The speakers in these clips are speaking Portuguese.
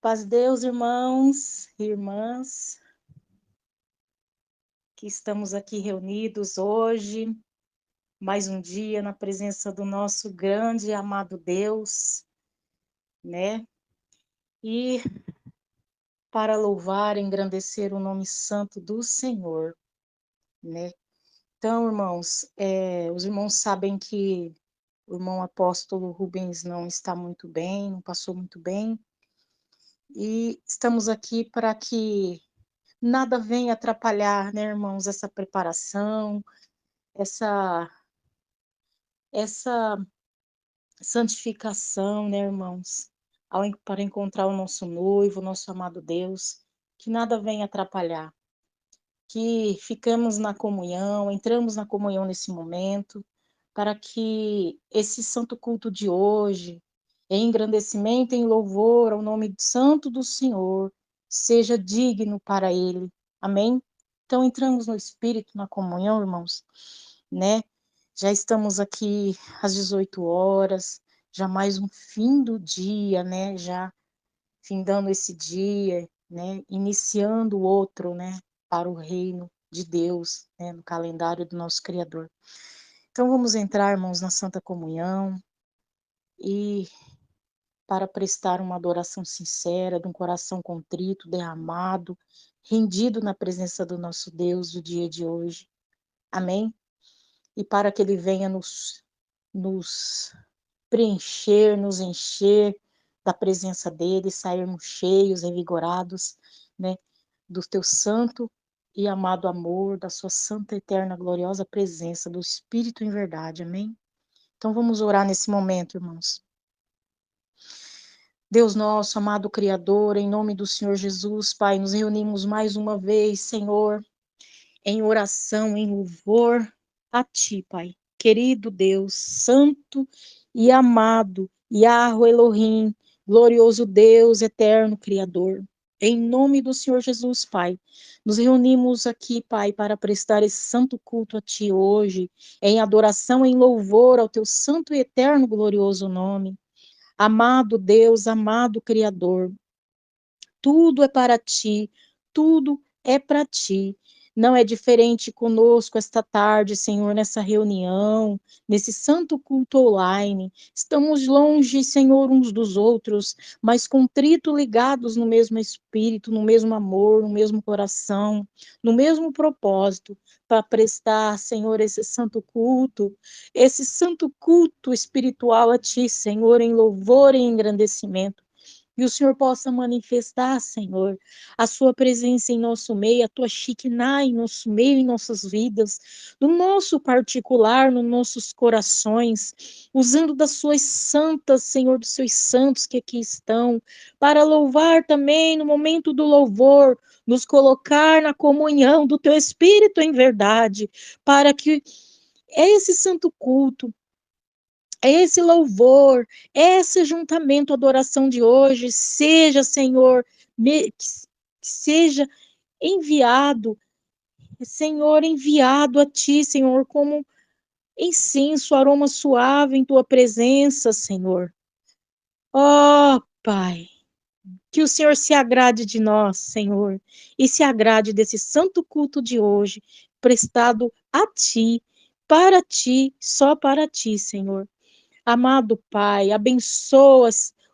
Paz de Deus, irmãos e irmãs, que estamos aqui reunidos hoje, mais um dia na presença do nosso grande e amado Deus, né? E para louvar e engrandecer o nome santo do Senhor, né? Então, irmãos, os irmãos sabem que o irmão apóstolo Rubens não está muito bem, não passou muito bem, e estamos aqui para que nada venha atrapalhar, né, irmãos, essa preparação, essa essa santificação, né, irmãos, para encontrar o nosso noivo, o nosso amado Deus, que nada venha atrapalhar, que ficamos na comunhão, entramos na comunhão nesse momento, para que esse santo culto de hoje, em engrandecimento, em louvor ao nome santo do Senhor, seja digno para Ele. Amém? Então, entramos no Espírito, na comunhão, irmãos, né? Já estamos aqui às 18 horas, já mais um fim do dia, né? Já findando esse dia, né? Iniciando o outro, né? Para o reino de Deus, né? No calendário do nosso Criador. Então vamos entrar, irmãos, na Santa Comunhão e para prestar uma adoração sincera, de um coração contrito, derramado, rendido na presença do nosso Deus do dia de hoje. Amém? E para que Ele venha nos preencher, nos encher da presença dEle, sairmos cheios, revigorados, né? Do Teu santo e amado amor, da Sua santa, eterna, gloriosa presença, do Espírito em verdade. Amém? Então vamos orar nesse momento, irmãos. Deus nosso, amado Criador, em nome do Senhor Jesus, Pai, nos reunimos mais uma vez, Senhor, em oração, em louvor a Ti, Pai. Querido Deus, santo e amado, Yahweh Elohim, glorioso Deus, eterno Criador. Em nome do Senhor Jesus, Pai, nos reunimos aqui, Pai, para prestar esse santo culto a Ti hoje, em adoração, em louvor ao Teu santo e eterno glorioso nome. Amado Deus, amado Criador, tudo é para ti, tudo é para ti. Não é diferente conosco esta tarde, Senhor, nessa reunião, nesse santo culto online. Estamos longe, Senhor, uns dos outros, mas contrito ligados no mesmo espírito, no mesmo amor, no mesmo coração, no mesmo propósito, para prestar, Senhor, esse santo culto espiritual a ti, Senhor, em louvor e engrandecimento. E o Senhor possa manifestar, Senhor, a sua presença em nosso meio, a tua Shekinah em nosso meio, em nossas vidas, no nosso particular, nos nossos corações, usando das suas santas, Senhor, dos seus santos que aqui estão, para louvar também no momento do louvor, nos colocar na comunhão do teu Espírito em verdade, para que esse santo culto, esse louvor, esse juntamento, adoração de hoje, seja, Senhor, que seja enviado, Senhor, enviado a Ti, Senhor, como incenso, aroma suave em Tua presença, Senhor. Ó, Pai, que o Senhor se agrade de nós, Senhor, e se agrade desse santo culto de hoje, prestado a Ti, para Ti, só para Ti, Senhor. Amado Pai, abençoa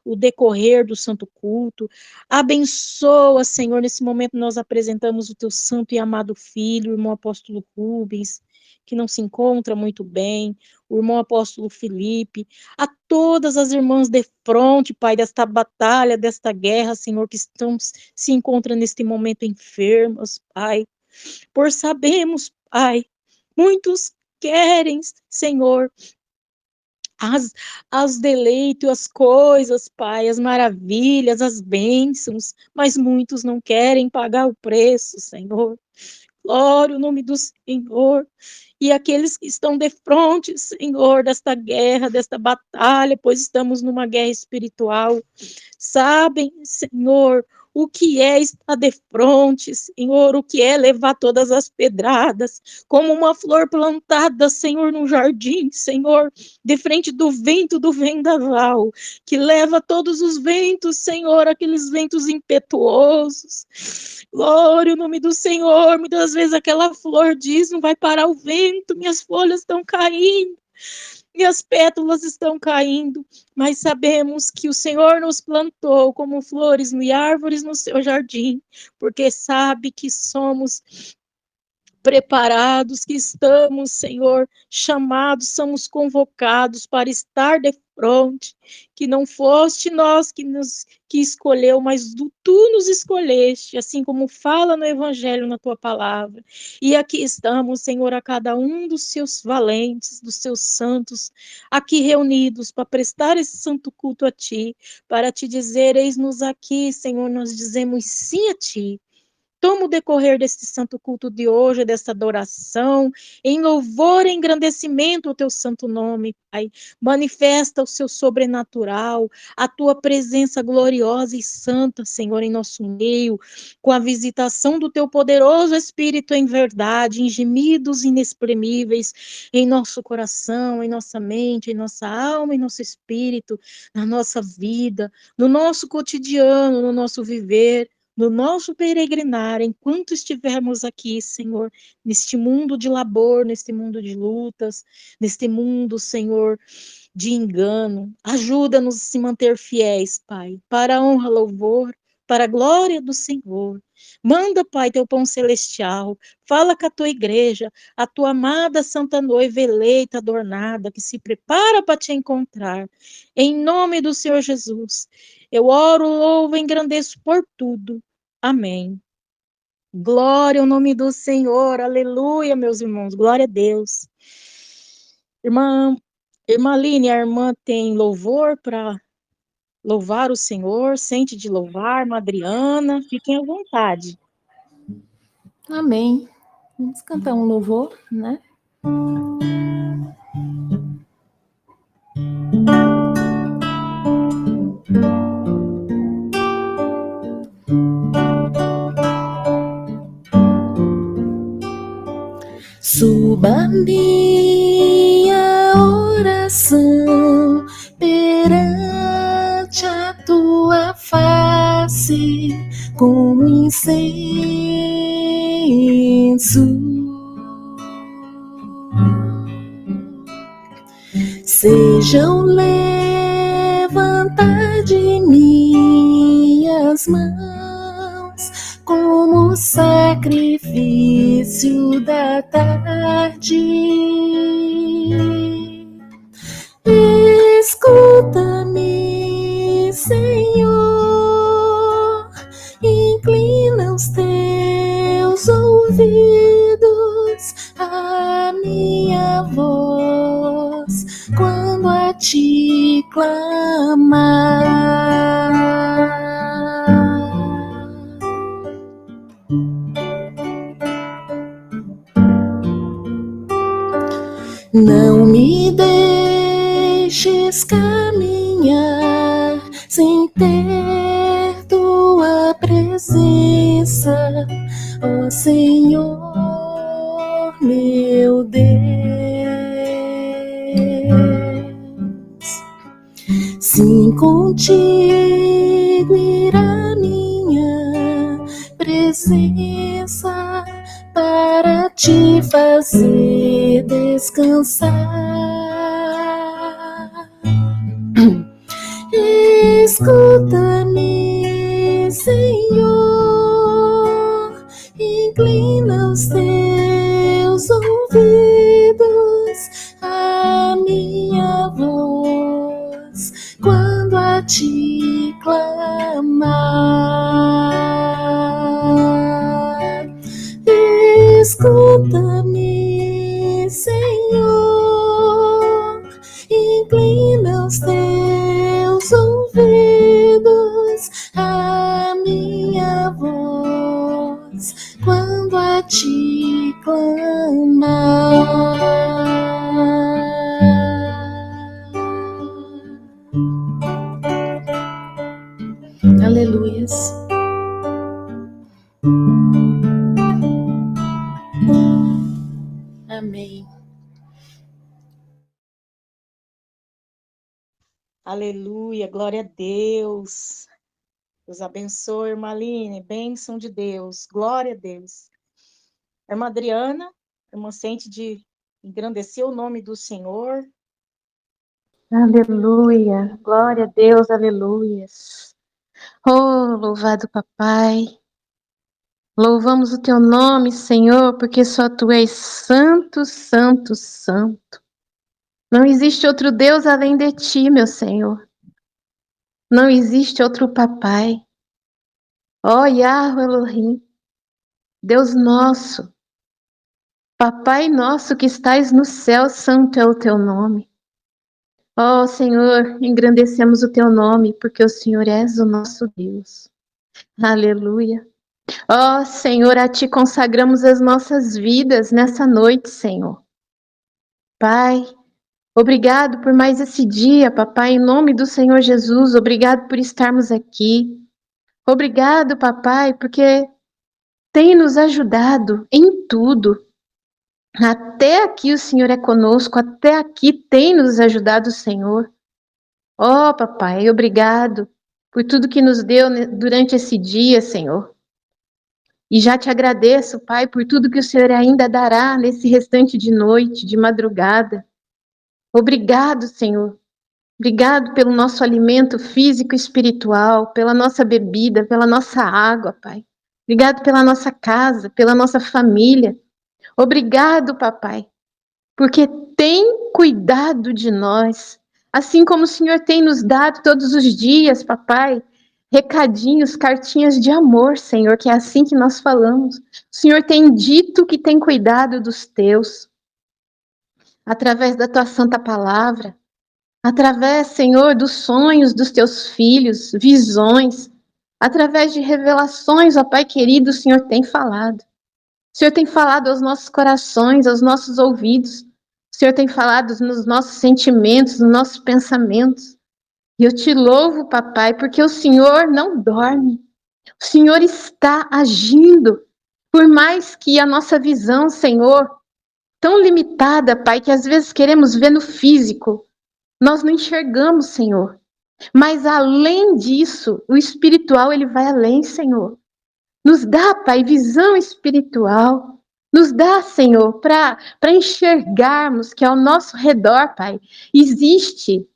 o decorrer do santo culto, abençoa, Senhor, nesse momento nós apresentamos o teu santo e amado filho, o irmão apóstolo Rubens, que não se encontra muito bem, o irmão apóstolo Felipe, a todas as irmãs de fronte, Pai, desta batalha, desta guerra, Senhor, que estão, se encontram neste momento enfermas, Pai, por sabemos, Pai, muitos querem, Senhor, as, as deleitos, as coisas, Pai, as maravilhas, as bênçãos, mas muitos não querem pagar o preço, Senhor. Glória o nome do Senhor. E aqueles que estão de frente, Senhor, desta guerra, desta batalha, pois estamos numa guerra espiritual, sabem, Senhor, o que é estar de frente, Senhor, o que é levar todas as pedradas, como uma flor plantada, Senhor, no jardim, Senhor, de frente do vento do vendaval, que leva todos os ventos, Senhor, aqueles ventos impetuosos. Glória ao nome do Senhor. Muitas vezes aquela flor diz, não vai parar o vento, minhas folhas estão caindo. E as pétalas estão caindo, mas sabemos que o Senhor nos plantou como flores e árvores no seu jardim, porque sabe que somos preparados, que estamos, Senhor, chamados, somos convocados para estar de frente, que não foste nós que escolheu, mas tu nos escolheste, assim como fala no Evangelho, na tua palavra. E aqui estamos, Senhor, a cada um dos seus valentes, dos seus santos, aqui reunidos para prestar esse santo culto a ti, para te dizer, eis-nos aqui, Senhor, nós dizemos sim a ti. Toma o decorrer deste santo culto de hoje, desta adoração, em louvor e engrandecimento ao teu santo nome, Pai. Manifesta o seu sobrenatural, a tua presença gloriosa e santa, Senhor, em nosso meio, com a visitação do teu poderoso Espírito em verdade, em gemidos inexprimíveis, em nosso coração, em nossa mente, em nossa alma, em nosso espírito, na nossa vida, no nosso cotidiano, no nosso viver, no nosso peregrinar, enquanto estivermos aqui, Senhor, neste mundo de labor, neste mundo de lutas, neste mundo, Senhor, de engano. Ajuda-nos a se manter fiéis, Pai, para a honra, louvor, para a glória do Senhor. Manda, Pai, teu pão celestial, fala com a tua igreja, a tua amada santa noiva eleita, adornada, que se prepara para te encontrar. Em nome do Senhor Jesus, eu oro, louvo e engrandeço por tudo. Amém. Glória ao nome do Senhor, aleluia, meus irmãos, glória a Deus. Irmã Aline, a irmã tem louvor para louvar o Senhor, sente de louvar, irmã Adriana, fiquem à vontade. Amém. Vamos cantar um louvor, né? Suba minha oração perante a tua face como incenso. Sejam levantar de minhas mãos como sacrifício da tarde. Escuta-me, Senhor, inclina os teus ouvidos à minha voz quando a te clamar. Não me deixes caminhar sem ter tua presença, ó Senhor, meu Deus. Sim, contigo irá minha presença para te fazer descansar. Escuta-me, Senhor, inclina os teus ouvidos à minha voz quando a te clamar. Escuta-me, Senhor, inclina os teus ouvidos à minha Aleluia, glória a Deus. Deus abençoe, irmã Aline, bênção de Deus, glória a Deus. Irmã Adriana, irmã sente de engrandecer o nome do Senhor. Aleluia, glória a Deus, aleluias. Oh, louvado papai. Louvamos o teu nome, Senhor, porque só tu és santo, santo, santo. Não existe outro Deus além de ti, meu Senhor. Não existe outro papai. Ó Yahweh Elohim, Deus nosso, papai nosso que estais no céu, santo é o teu nome. Ó Senhor, engrandecemos o teu nome, porque o Senhor és o nosso Deus. Aleluia. Ó Senhor, a ti consagramos as nossas vidas nessa noite, Senhor. Pai, obrigado por mais esse dia, papai, em nome do Senhor Jesus, obrigado por estarmos aqui. Obrigado, papai, porque tem nos ajudado em tudo. Até aqui o Senhor é conosco, até aqui tem nos ajudado o Senhor. Ó, papai, obrigado por tudo que nos deu durante esse dia, Senhor. E já te agradeço, Pai, por tudo que o Senhor ainda dará nesse restante de noite, de madrugada. Obrigado, Senhor. Obrigado pelo nosso alimento físico e espiritual, pela nossa bebida, pela nossa água, Pai. Obrigado pela nossa casa, pela nossa família. Obrigado, papai, porque tem cuidado de nós, assim como o Senhor tem nos dado todos os dias, papai, recadinhos, cartinhas de amor, Senhor, que é assim que nós falamos. O Senhor tem dito que tem cuidado dos teus, através da tua santa palavra, através, Senhor, dos sonhos dos teus filhos, visões, através de revelações, ó Pai querido, o Senhor tem falado. O Senhor tem falado aos nossos corações, aos nossos ouvidos. O Senhor tem falado nos nossos sentimentos, nos nossos pensamentos. E eu te louvo, papai, porque o Senhor não dorme. O Senhor está agindo. Por mais que a nossa visão, Senhor, tão limitada, pai, que às vezes queremos ver no físico, nós não enxergamos, Senhor. Mas além disso, o espiritual, ele vai além, Senhor. Nos dá, Pai, visão espiritual. Nos dá, Senhor, para enxergarmos que ao nosso redor, Pai, existe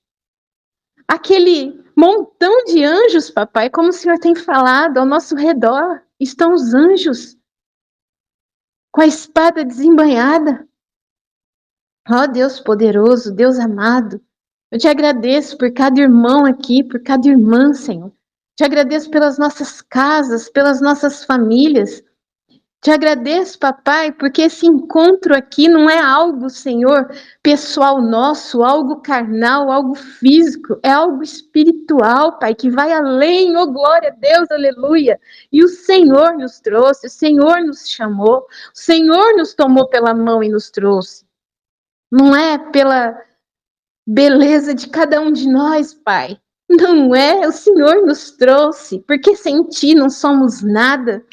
aquele montão de anjos, papai, como o Senhor tem falado, ao nosso redor estão os anjos com a espada desembainhada. Ó Deus poderoso, Deus amado, eu te agradeço por cada irmão aqui, por cada irmã, Senhor. Te agradeço pelas nossas casas, pelas nossas famílias. Te agradeço, papai, porque esse encontro aqui não é algo, Senhor, pessoal nosso, algo carnal, algo físico, é algo espiritual, Pai, que vai além, oh glória a Deus, aleluia. E o Senhor nos trouxe, o Senhor nos chamou, o Senhor nos tomou pela mão e nos trouxe. Não é pela beleza de cada um de nós, Pai. Não é, o Senhor nos trouxe, porque sem Ti não somos nada.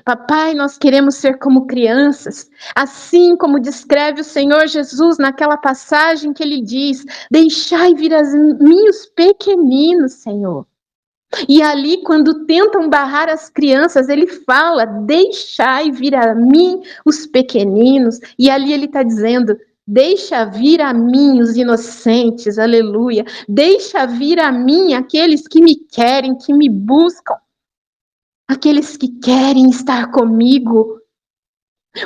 Papai, nós queremos ser como crianças, assim como descreve o Senhor Jesus naquela passagem que ele diz: deixai vir a mim os pequeninos, Senhor. E ali, quando tentam barrar as crianças, ele fala: deixai vir a mim os pequeninos. E ali ele está dizendo: deixa vir a mim os inocentes, aleluia. Deixa vir a mim aqueles que me querem, que me buscam. Aqueles que querem estar comigo,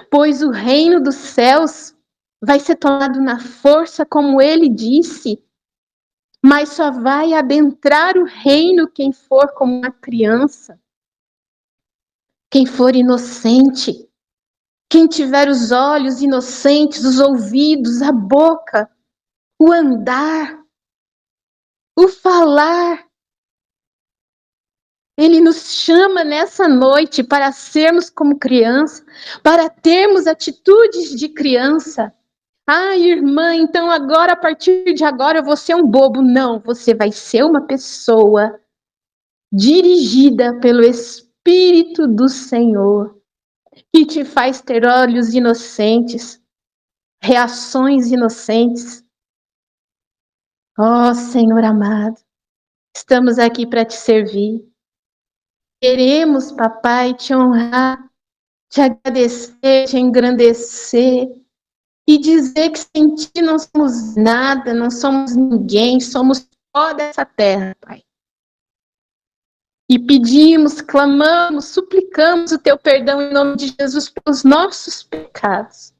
pois o reino dos céus vai ser tomado na força, como ele disse, mas só vai adentrar o reino quem for como uma criança, quem for inocente, quem tiver os olhos inocentes, os ouvidos, a boca, o andar, o falar. Ele nos chama nessa noite para sermos como criança, para termos atitudes de criança. Ah, irmã, então agora, a partir de agora, eu vou ser um bobo. Não, você vai ser uma pessoa dirigida pelo Espírito do Senhor, que te faz ter olhos inocentes, reações inocentes. Ó Senhor amado, estamos aqui para te servir. Queremos, papai, te honrar, te agradecer, te engrandecer e dizer que sem ti não somos nada, não somos ninguém, somos pó dessa terra, pai. E pedimos, clamamos, suplicamos o teu perdão em nome de Jesus pelos nossos pecados.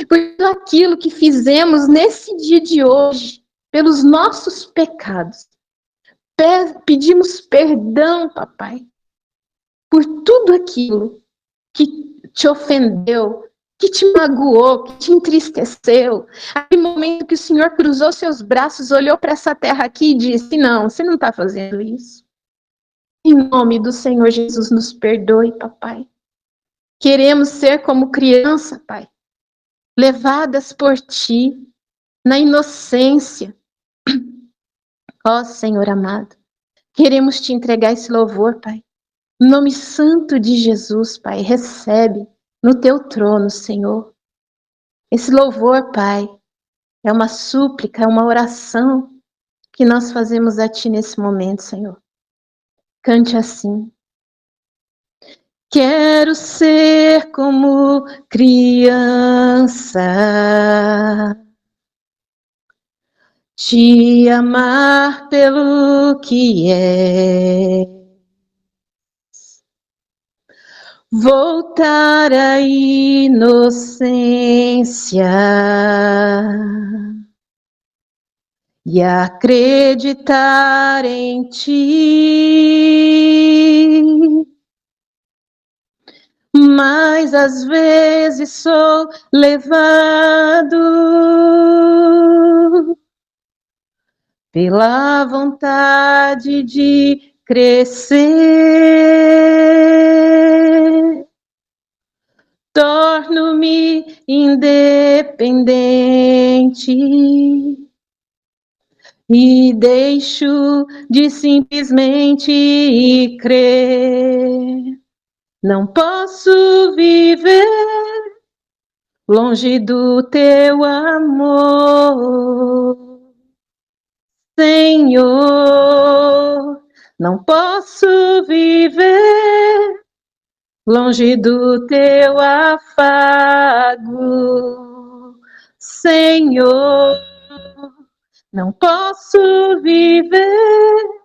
Por tudo aquilo que fizemos nesse dia de hoje, pelos nossos pecados. Pedimos perdão, papai, por tudo aquilo que te ofendeu, que te magoou, que te entristeceu. Aquele momento que o Senhor cruzou seus braços, olhou para essa terra aqui e disse: não, você não está fazendo isso. Em nome do Senhor Jesus, nos perdoe, papai. Queremos ser como criança, pai, levadas por ti, na inocência. Ó Senhor amado, queremos te entregar esse louvor, pai. Em nome santo de Jesus, pai, recebe no teu trono, Senhor. Esse louvor, pai, é uma súplica, é uma oração que nós fazemos a ti nesse momento, Senhor. Cante assim. Quero ser como criança, te amar pelo que é, voltar à inocência e acreditar em ti. Mas às vezes sou levado pela vontade de crescer. Torno-me independente e deixo de simplesmente crer. Não posso viver longe do teu amor, Senhor. Não posso viver longe do teu afago, Senhor. Não posso viver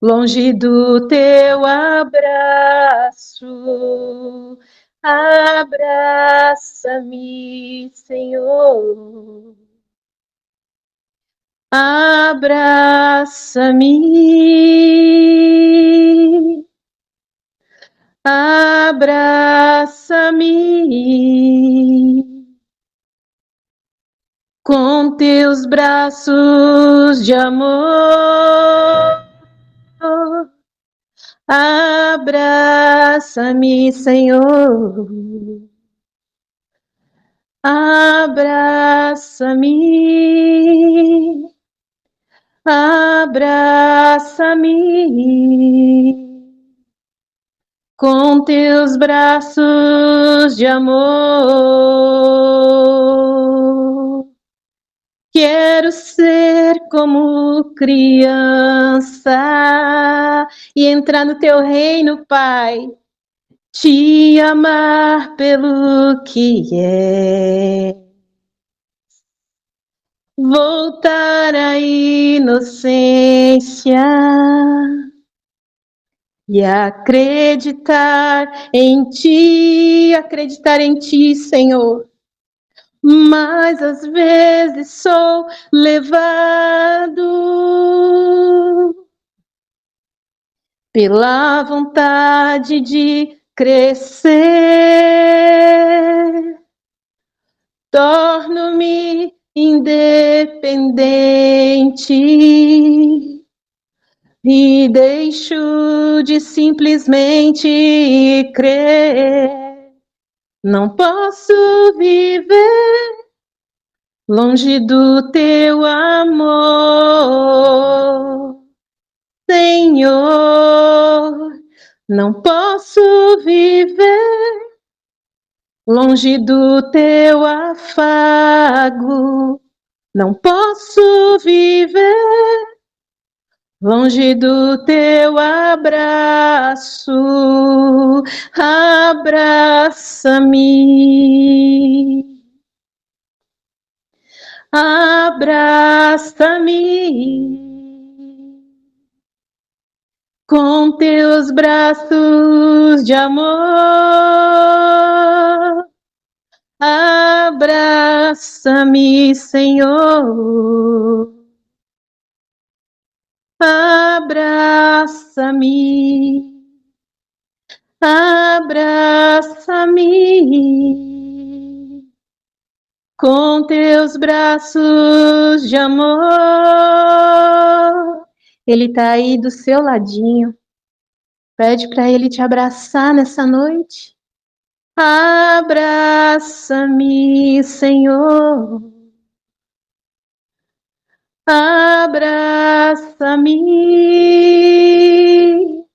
longe do teu abraço. Abraça-me, Senhor. Abraça-me. Abraça-me. Com teus braços de amor. Abraça-me, Senhor. Abraça-me. Abraça-me. Com teus braços de amor. Quero ser como criança e entrar no teu reino, Pai. Te amar pelo que é. Voltar à inocência e acreditar em ti, Senhor. Mas às vezes sou levado pela vontade de crescer. Torno-me independente e deixo de simplesmente crer. Não posso viver longe do teu amor, Senhor. Não posso viver longe do teu afago, Não posso viver longe do teu abraço. Abraça-me, abraça-me com teus braços de amor. Abraça-me, Senhor. Abraça-me, abraça-me com teus braços de amor. Ele está aí do seu ladinho. Pede para ele te abraçar nessa noite. Abraça-me, Senhor. Abraça-me,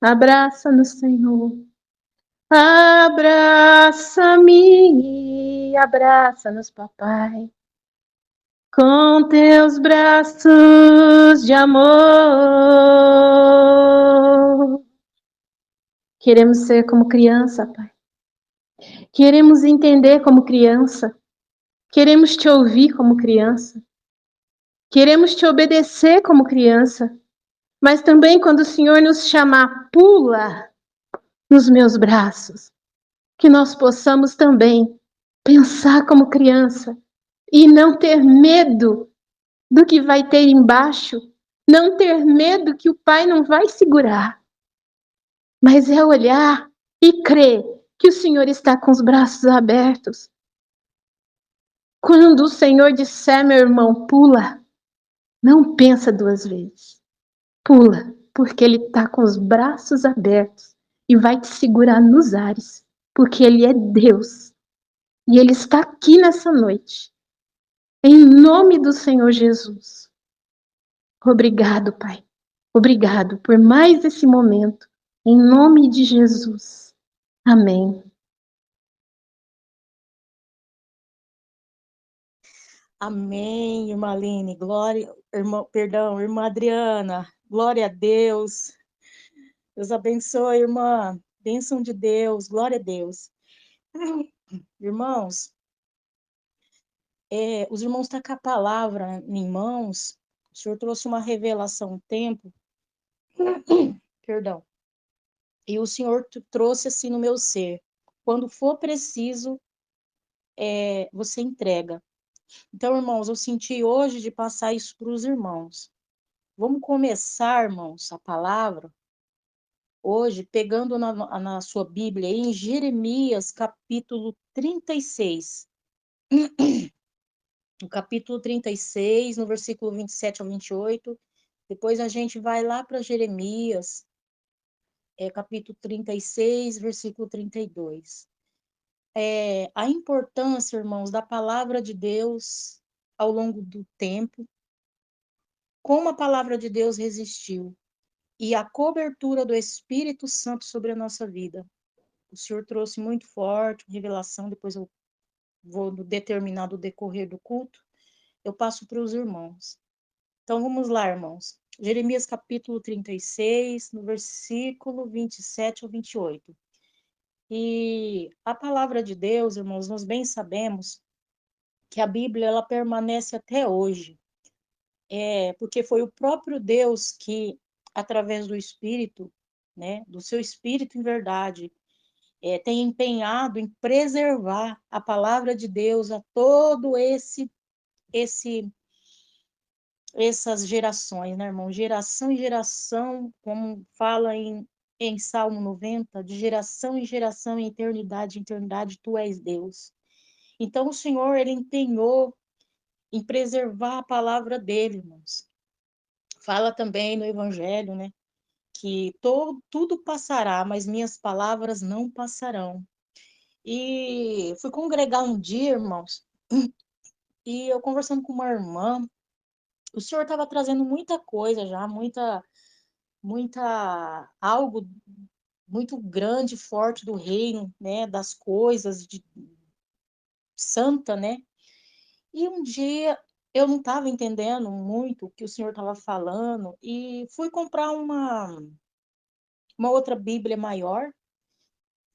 abraça no Senhor. Abraça-me, abraça-nos, papai, com teus braços de amor. Queremos ser como criança, pai. Queremos entender como criança. Queremos te ouvir como criança. Queremos te obedecer como criança. Mas também quando o Senhor nos chamar, pula nos meus braços. Que nós possamos também pensar como criança e não ter medo do que vai ter embaixo, não ter medo que o Pai não vai segurar, mas é olhar e crer que o Senhor está com os braços abertos. Quando o Senhor disser, meu irmão, pula, não pensa duas vezes. Pula, porque Ele está com os braços abertos e vai te segurar nos ares, porque Ele é Deus. E Ele está aqui nessa noite. Em nome do Senhor Jesus. Obrigado, Pai. Obrigado por mais esse momento. Em nome de Jesus. Amém. Amém, irmã Aline. Glória, irmã Adriana. Glória a Deus. Deus abençoe, irmã. Bênção de Deus. Glória a Deus. Irmãos, os irmãos estão com a palavra em mãos. O Senhor trouxe uma revelação um tempo. Perdão. E o Senhor trouxe assim no meu ser. Quando for preciso, você entrega. Então, irmãos, eu senti hoje de passar isso para os irmãos. Vamos começar, irmãos, a palavra hoje, pegando na sua Bíblia, em Jeremias, capítulo 36. No capítulo 36, no versículo 27 ao 28. Depois a gente vai lá para Jeremias, capítulo 36, versículo 32. A importância, irmãos, da palavra de Deus ao longo do tempo, como a palavra de Deus resistiu, e a cobertura do Espírito Santo sobre a nossa vida. O Senhor trouxe muito forte, revelação, depois eu vou determinar do decorrer do culto, eu passo para os irmãos. Então vamos lá, irmãos. Jeremias capítulo 36, no versículo 27 ao 28. E a palavra de Deus, irmãos, nós bem sabemos que a Bíblia ela permanece até hoje. Porque foi o próprio Deus que, através do Espírito, né, do seu Espírito em verdade, tem empenhado em preservar a palavra de Deus a todo essas gerações, né, irmão? Geração em geração, como fala em Salmo 90, de geração em geração, em eternidade, tu és Deus. Então, o Senhor, ele empenhou em preservar a palavra dele, irmãos. Fala também no Evangelho, né, que tudo passará, mas minhas palavras não passarão. E fui congregar um dia, irmãos, e eu conversando com uma irmã, o Senhor estava trazendo muita coisa já, algo muito grande, forte do reino, né, das coisas de santa, né? E um dia eu não estava entendendo muito o que o senhor estava falando e fui comprar uma outra Bíblia maior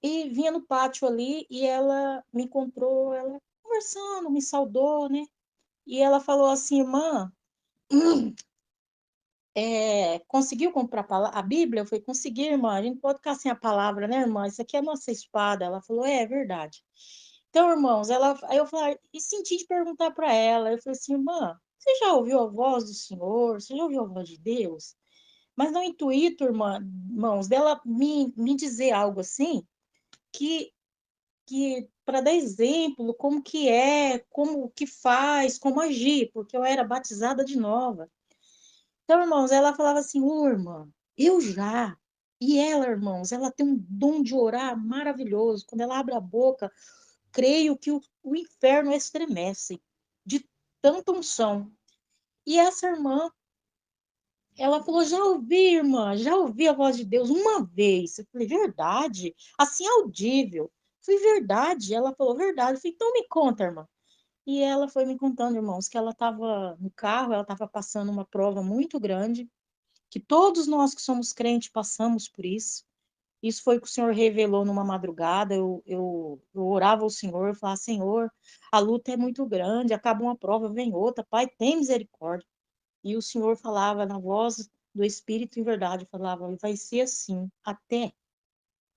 e vinha no pátio ali e ela me encontrou, ela conversando, me saudou, né? E ela falou assim, irmã, conseguiu comprar a Bíblia? Eu falei, consegui, irmã. A gente pode ficar sem a palavra, né, irmã? Isso aqui é a nossa espada. Ela falou, é verdade. Então, irmãos, aí eu falei, e senti de perguntar para ela. Eu falei assim, irmã, você já ouviu a voz do Senhor? Você já ouviu a voz de Deus? Mas no intuito, irmãos, dela me dizer algo assim, que, que para dar exemplo, como que é, como que faz, como agir, porque eu era batizada de nova. Então, irmãos, ela falava assim, ô, irmã, eu já. E ela, irmãos, ela tem um dom de orar maravilhoso. Quando ela abre a boca, creio que o inferno estremece de tanta unção. E essa irmã, ela falou, já ouvi, irmã, já ouvi a voz de Deus uma vez. Eu falei, verdade? Assim, audível. Eu falei, verdade? Ela falou, verdade. Eu falei, então me conta, irmã. E ela foi me contando, irmãos, que ela estava no carro, ela estava passando uma prova muito grande, que todos nós que somos crentes passamos por isso. Isso foi o que o Senhor revelou numa madrugada. Eu orava ao Senhor, eu falava, Senhor, a luta é muito grande, acaba uma prova, vem outra, Pai, tem misericórdia. E o Senhor falava na voz do Espírito em verdade, falava, vai ser assim, até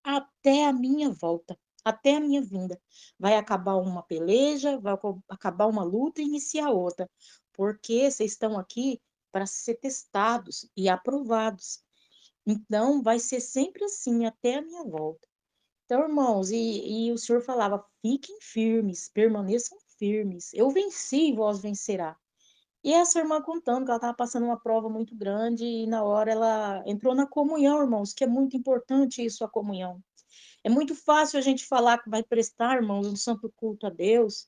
a minha volta, até a minha vinda. Vai acabar uma peleja, vai acabar uma luta e iniciar outra, porque vocês estão aqui para ser testados e aprovados. Então, vai ser sempre assim, até a minha volta. Então, irmãos, e o Senhor falava, fiquem firmes, permaneçam firmes. Eu venci, vós vencerá. E essa irmã contando que ela estava passando uma prova muito grande e na hora ela entrou na comunhão, irmãos, que é muito importante isso, a comunhão. É muito fácil a gente falar que vai prestar, irmãos, um santo culto a Deus,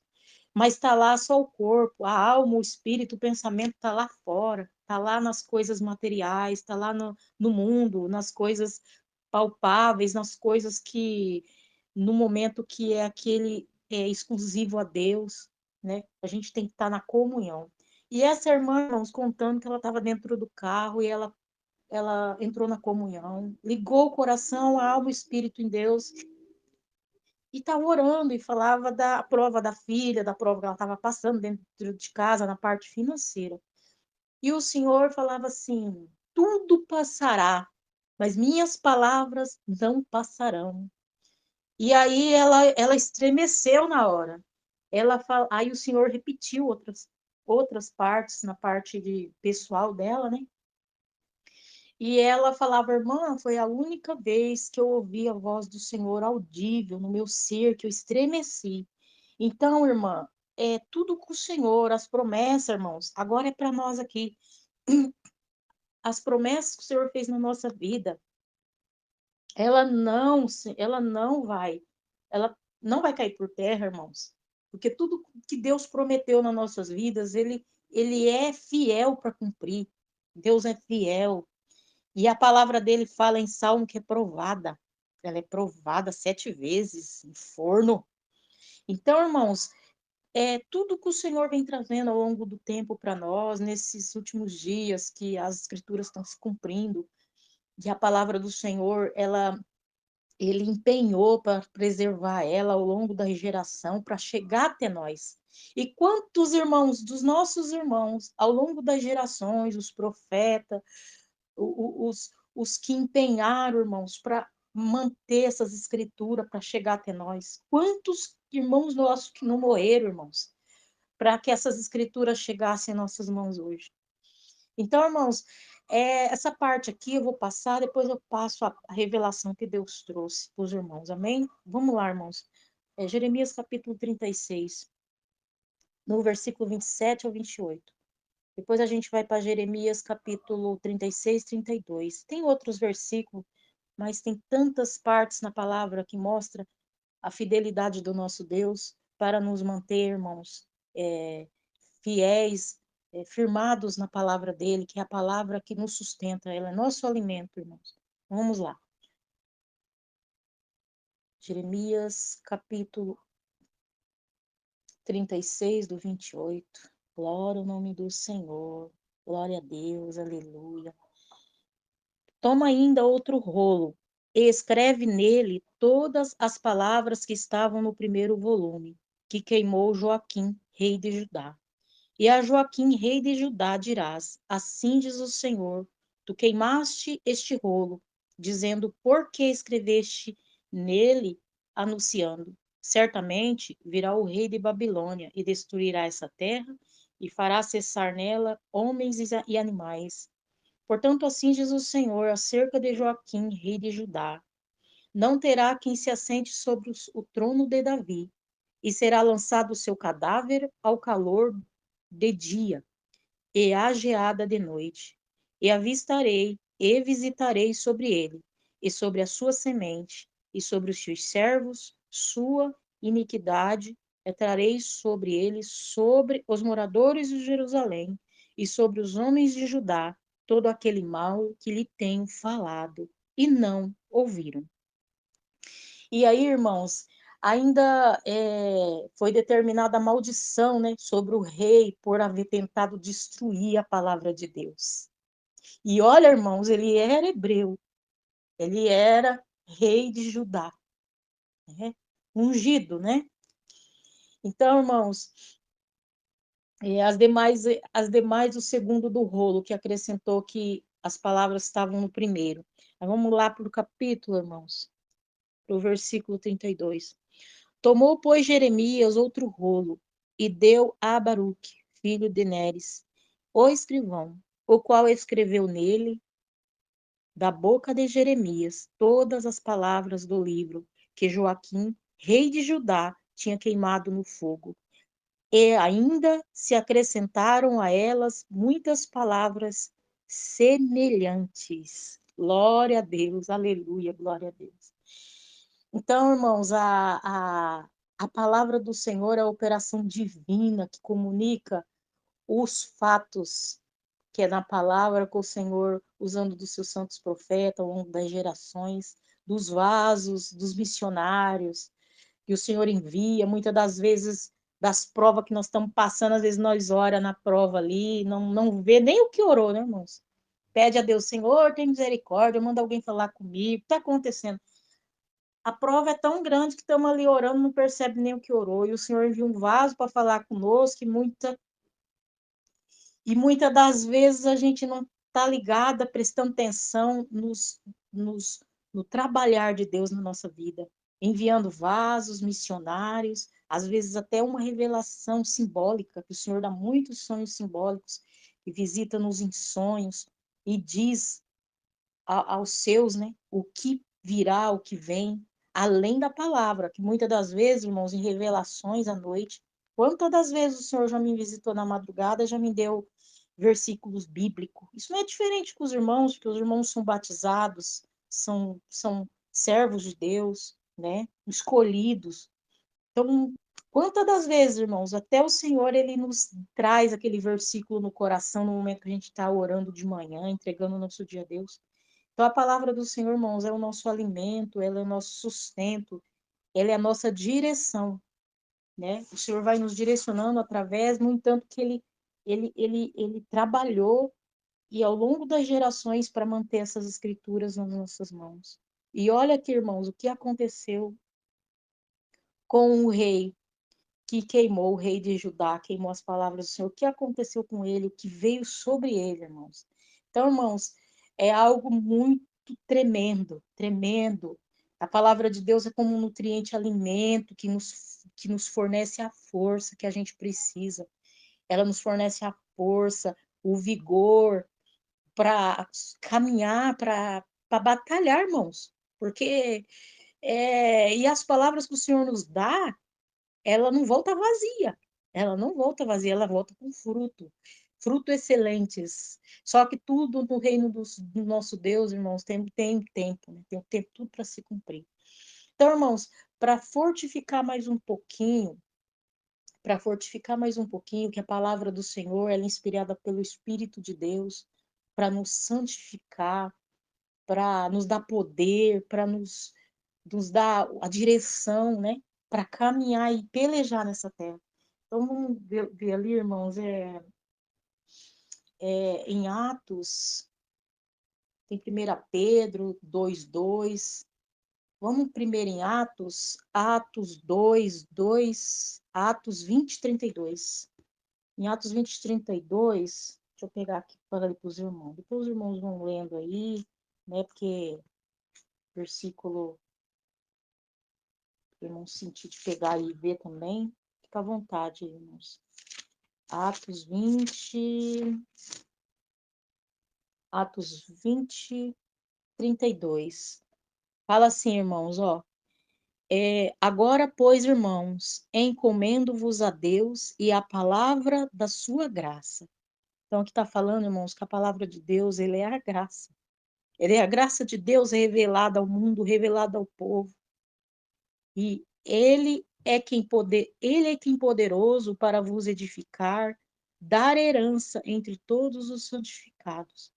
mas está lá só o corpo, a alma, o espírito, o pensamento está lá fora, está lá nas coisas materiais, está lá no mundo, nas coisas palpáveis, nas coisas que, no momento que é aquele exclusivo a Deus, né? A gente tem que estar na comunhão. E essa irmã, irmãos, contando que ela estava dentro do carro e ela entrou na comunhão, ligou o coração, a alma, o espírito em Deus, e estava orando e falava da prova da filha, da prova que ela estava passando dentro de casa, na parte financeira. E o Senhor falava assim: tudo passará, mas minhas palavras não passarão. E aí ela estremeceu na hora. Aí o Senhor repetiu outras partes na parte de pessoal dela, né? E ela falava, irmã, foi a única vez que eu ouvi a voz do Senhor audível no meu ser, que eu estremeci. Então, irmã, é tudo com o Senhor, as promessas, irmãos, agora é para nós aqui. As promessas que o Senhor fez na nossa vida, ela ela não vai cair por terra, irmãos. Porque tudo que Deus prometeu nas nossas vidas, ele é fiel para cumprir. Deus é fiel. E a palavra dele fala em Salmo que é provada. Ela é provada 7 vezes em forno. Então, irmãos, tudo que o Senhor vem trazendo ao longo do tempo para nós, nesses últimos dias que as escrituras estão se cumprindo, e a palavra do Senhor, ele empenhou para preservar ela ao longo da geração, para chegar até nós. E quantos irmãos, dos nossos irmãos, ao longo das gerações, os profetas, os que empenharam, irmãos, para manter essas escrituras, para chegar até nós. Quantos irmãos nossos que não morreram, irmãos, para que essas escrituras chegassem em nossas mãos hoje. Então, irmãos, essa parte aqui eu vou passar, depois eu passo a revelação que Deus trouxe para os irmãos, amém? Vamos lá, irmãos. Jeremias capítulo 36, no versículo 27 ao 28. Depois a gente vai para Jeremias capítulo 36, 32. Tem outros versículos, mas tem tantas partes na palavra que mostra a fidelidade do nosso Deus para nos manter, irmãos, fiéis, firmados na palavra dele, que é a palavra que nos sustenta, ela é nosso alimento, irmãos. Vamos lá. Jeremias capítulo 36, do 28. Glória ao nome do Senhor. Glória a Deus, aleluia. Toma ainda outro rolo e escreve nele todas as palavras que estavam no primeiro volume, que queimou Joaquim, rei de Judá. E a Joaquim, rei de Judá, dirás: Assim diz o Senhor, tu queimaste este rolo, dizendo: Por que escreveste nele, anunciando? Certamente virá o rei de Babilônia e destruirá essa terra e fará cessar nela homens e animais. Portanto, assim diz o Senhor acerca de Joaquim, rei de Judá: Não terá quem se assente sobre o trono de Davi, e será lançado o seu cadáver ao calor de dia e à geada de noite. E avistarei e visitarei sobre ele, e sobre a sua semente, e sobre os seus servos, sua iniquidade, e trarei sobre ele, sobre os moradores de Jerusalém, e sobre os homens de Judá, todo aquele mal que lhe tenho falado, e não ouviram. E aí, irmãos, ainda foi determinada a maldição, né, sobre o rei por haver tentado destruir a palavra de Deus. E olha, irmãos, ele era hebreu, ele era rei de Judá, né? Ungido, né? Então, irmãos, as demais, o segundo do rolo, que acrescentou que as palavras estavam no primeiro. Mas vamos lá para o capítulo, irmãos, para o versículo 32. Tomou, pois, Jeremias outro rolo e deu a Baruque, filho de Neres, o escrivão, o qual escreveu nele, da boca de Jeremias, todas as palavras do livro que Joaquim, rei de Judá, tinha queimado no fogo. E ainda se acrescentaram a elas muitas palavras semelhantes. Glória a Deus, aleluia, glória a Deus. Então, irmãos, a palavra do Senhor é a operação divina que comunica os fatos que é na palavra que o Senhor, usando dos seus santos profetas ao longo das gerações, dos vasos, dos missionários que o Senhor envia, muitas das vezes das provas que nós estamos passando, às vezes nós ora na prova ali, não vê nem o que orou, né, irmãos? Pede a Deus, Senhor, tem misericórdia, manda alguém falar comigo, o que está acontecendo? A prova é tão grande que estamos ali orando, não percebe nem o que orou, e o Senhor envia um vaso para falar conosco, e muitas das vezes a gente não está ligada, prestando atenção no trabalhar de Deus na nossa vida, enviando vasos, missionários, às vezes até uma revelação simbólica, que o Senhor dá muitos sonhos simbólicos, e visita-nos em sonhos, e diz aos seus, né, o que virá, o que vem, além da palavra, que muitas das vezes, irmãos, em revelações à noite, quantas das vezes o Senhor já me visitou na madrugada, já me deu versículos bíblicos. Isso não é diferente com os irmãos, porque os irmãos são batizados, são servos de Deus, né, escolhidos. Então, quantas das vezes, irmãos, até o Senhor, ele nos traz aquele versículo no coração no momento que a gente está orando de manhã, entregando o nosso dia a Deus. Então, a palavra do Senhor, irmãos, é o nosso alimento, ela é o nosso sustento, ela é a nossa direção, né? O Senhor vai nos direcionando através, no entanto, que ele trabalhou e ao longo das gerações para manter essas escrituras nas nossas mãos. E olha aqui, irmãos, o que aconteceu com o rei que queimou, o rei de Judá, queimou as palavras do Senhor. O que aconteceu com ele, o que veio sobre ele, irmãos? Então, irmãos, é algo muito tremendo, tremendo. A palavra de Deus é como um nutriente alimento que nos fornece a força que a gente precisa. Ela nos fornece a força, o vigor para caminhar, para batalhar, irmãos. Porque e as palavras que o Senhor nos dá, ela não volta vazia. Ela não volta vazia, ela volta com fruto excelentes. Só que tudo no reino do nosso Deus, irmãos, tem tempo, né? Tem tempo tudo para se cumprir. Então, irmãos, para fortificar mais um pouquinho, que a palavra do Senhor ela é inspirada pelo Espírito de Deus para nos santificar, para nos dar poder, para nos dar a direção, né? Para caminhar e pelejar nessa terra. Então, vamos ver ali, irmãos, em Atos, tem 1 Pedro 2:2. Vamos primeiro em Atos 2:2, Atos 20:32. Em Atos 20:32, deixa eu pegar aqui para ler para os irmãos. Depois os irmãos vão lendo aí, né? Porque versículo, irmãos, sentir de pegar e ver também. Fica à vontade, irmãos. Atos 20:32. Fala assim, irmãos, ó. Agora, pois, irmãos, encomendo-vos a Deus e à palavra da sua graça. Então, aqui está falando, irmãos, que a palavra de Deus, ele é a graça. Ele é a graça de Deus revelada ao mundo, revelada ao povo. E ele é quem poderoso para vos edificar, dar herança entre todos os santificados.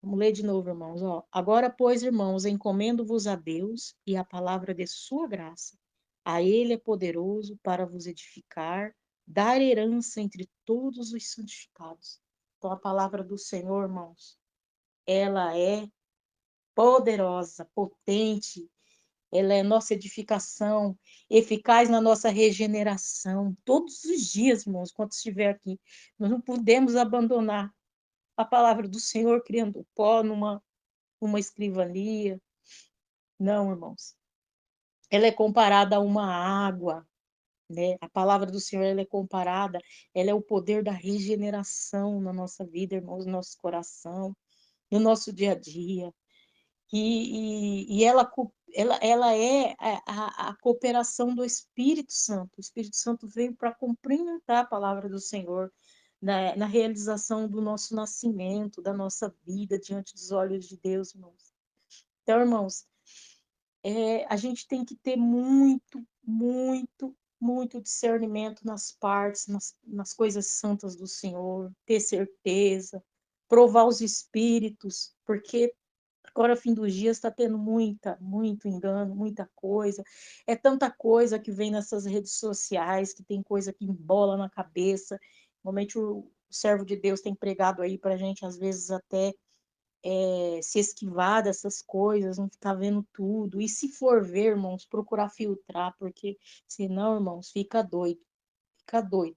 Vamos ler de novo, irmãos. Ó. Agora, pois, irmãos, encomendo-vos a Deus e a palavra de sua graça. A ele é poderoso para vos edificar, dar herança entre todos os santificados. Então, a palavra do Senhor, irmãos, ela é poderosa, potente, ela é nossa edificação, eficaz na nossa regeneração. Todos os dias, irmãos, quando estiver aqui, nós não podemos abandonar a palavra do Senhor criando pó numa escrivania. Não, irmãos. Ela é comparada a uma água, né? A palavra do Senhor ela é comparada, ela é o poder da regeneração na nossa vida, irmãos, no nosso coração, no nosso dia a dia. E ela é a cooperação do Espírito Santo. O Espírito Santo veio para complementar a palavra do Senhor na realização do nosso nascimento, da nossa vida diante dos olhos de Deus, irmãos. Então, irmãos, a gente tem que ter muito, muito, muito discernimento nas partes, nas coisas santas do Senhor, ter certeza, provar os espíritos, porque agora, fim dos dias, está tendo muito engano, muita coisa. É tanta coisa que vem nessas redes sociais, que tem coisa que embola na cabeça. Normalmente, o servo de Deus tem pregado aí para a gente, às vezes, até se esquivar dessas coisas, não ficar vendo tudo. E se for ver, irmãos, procurar filtrar, porque senão, irmãos, fica doido, fica doido.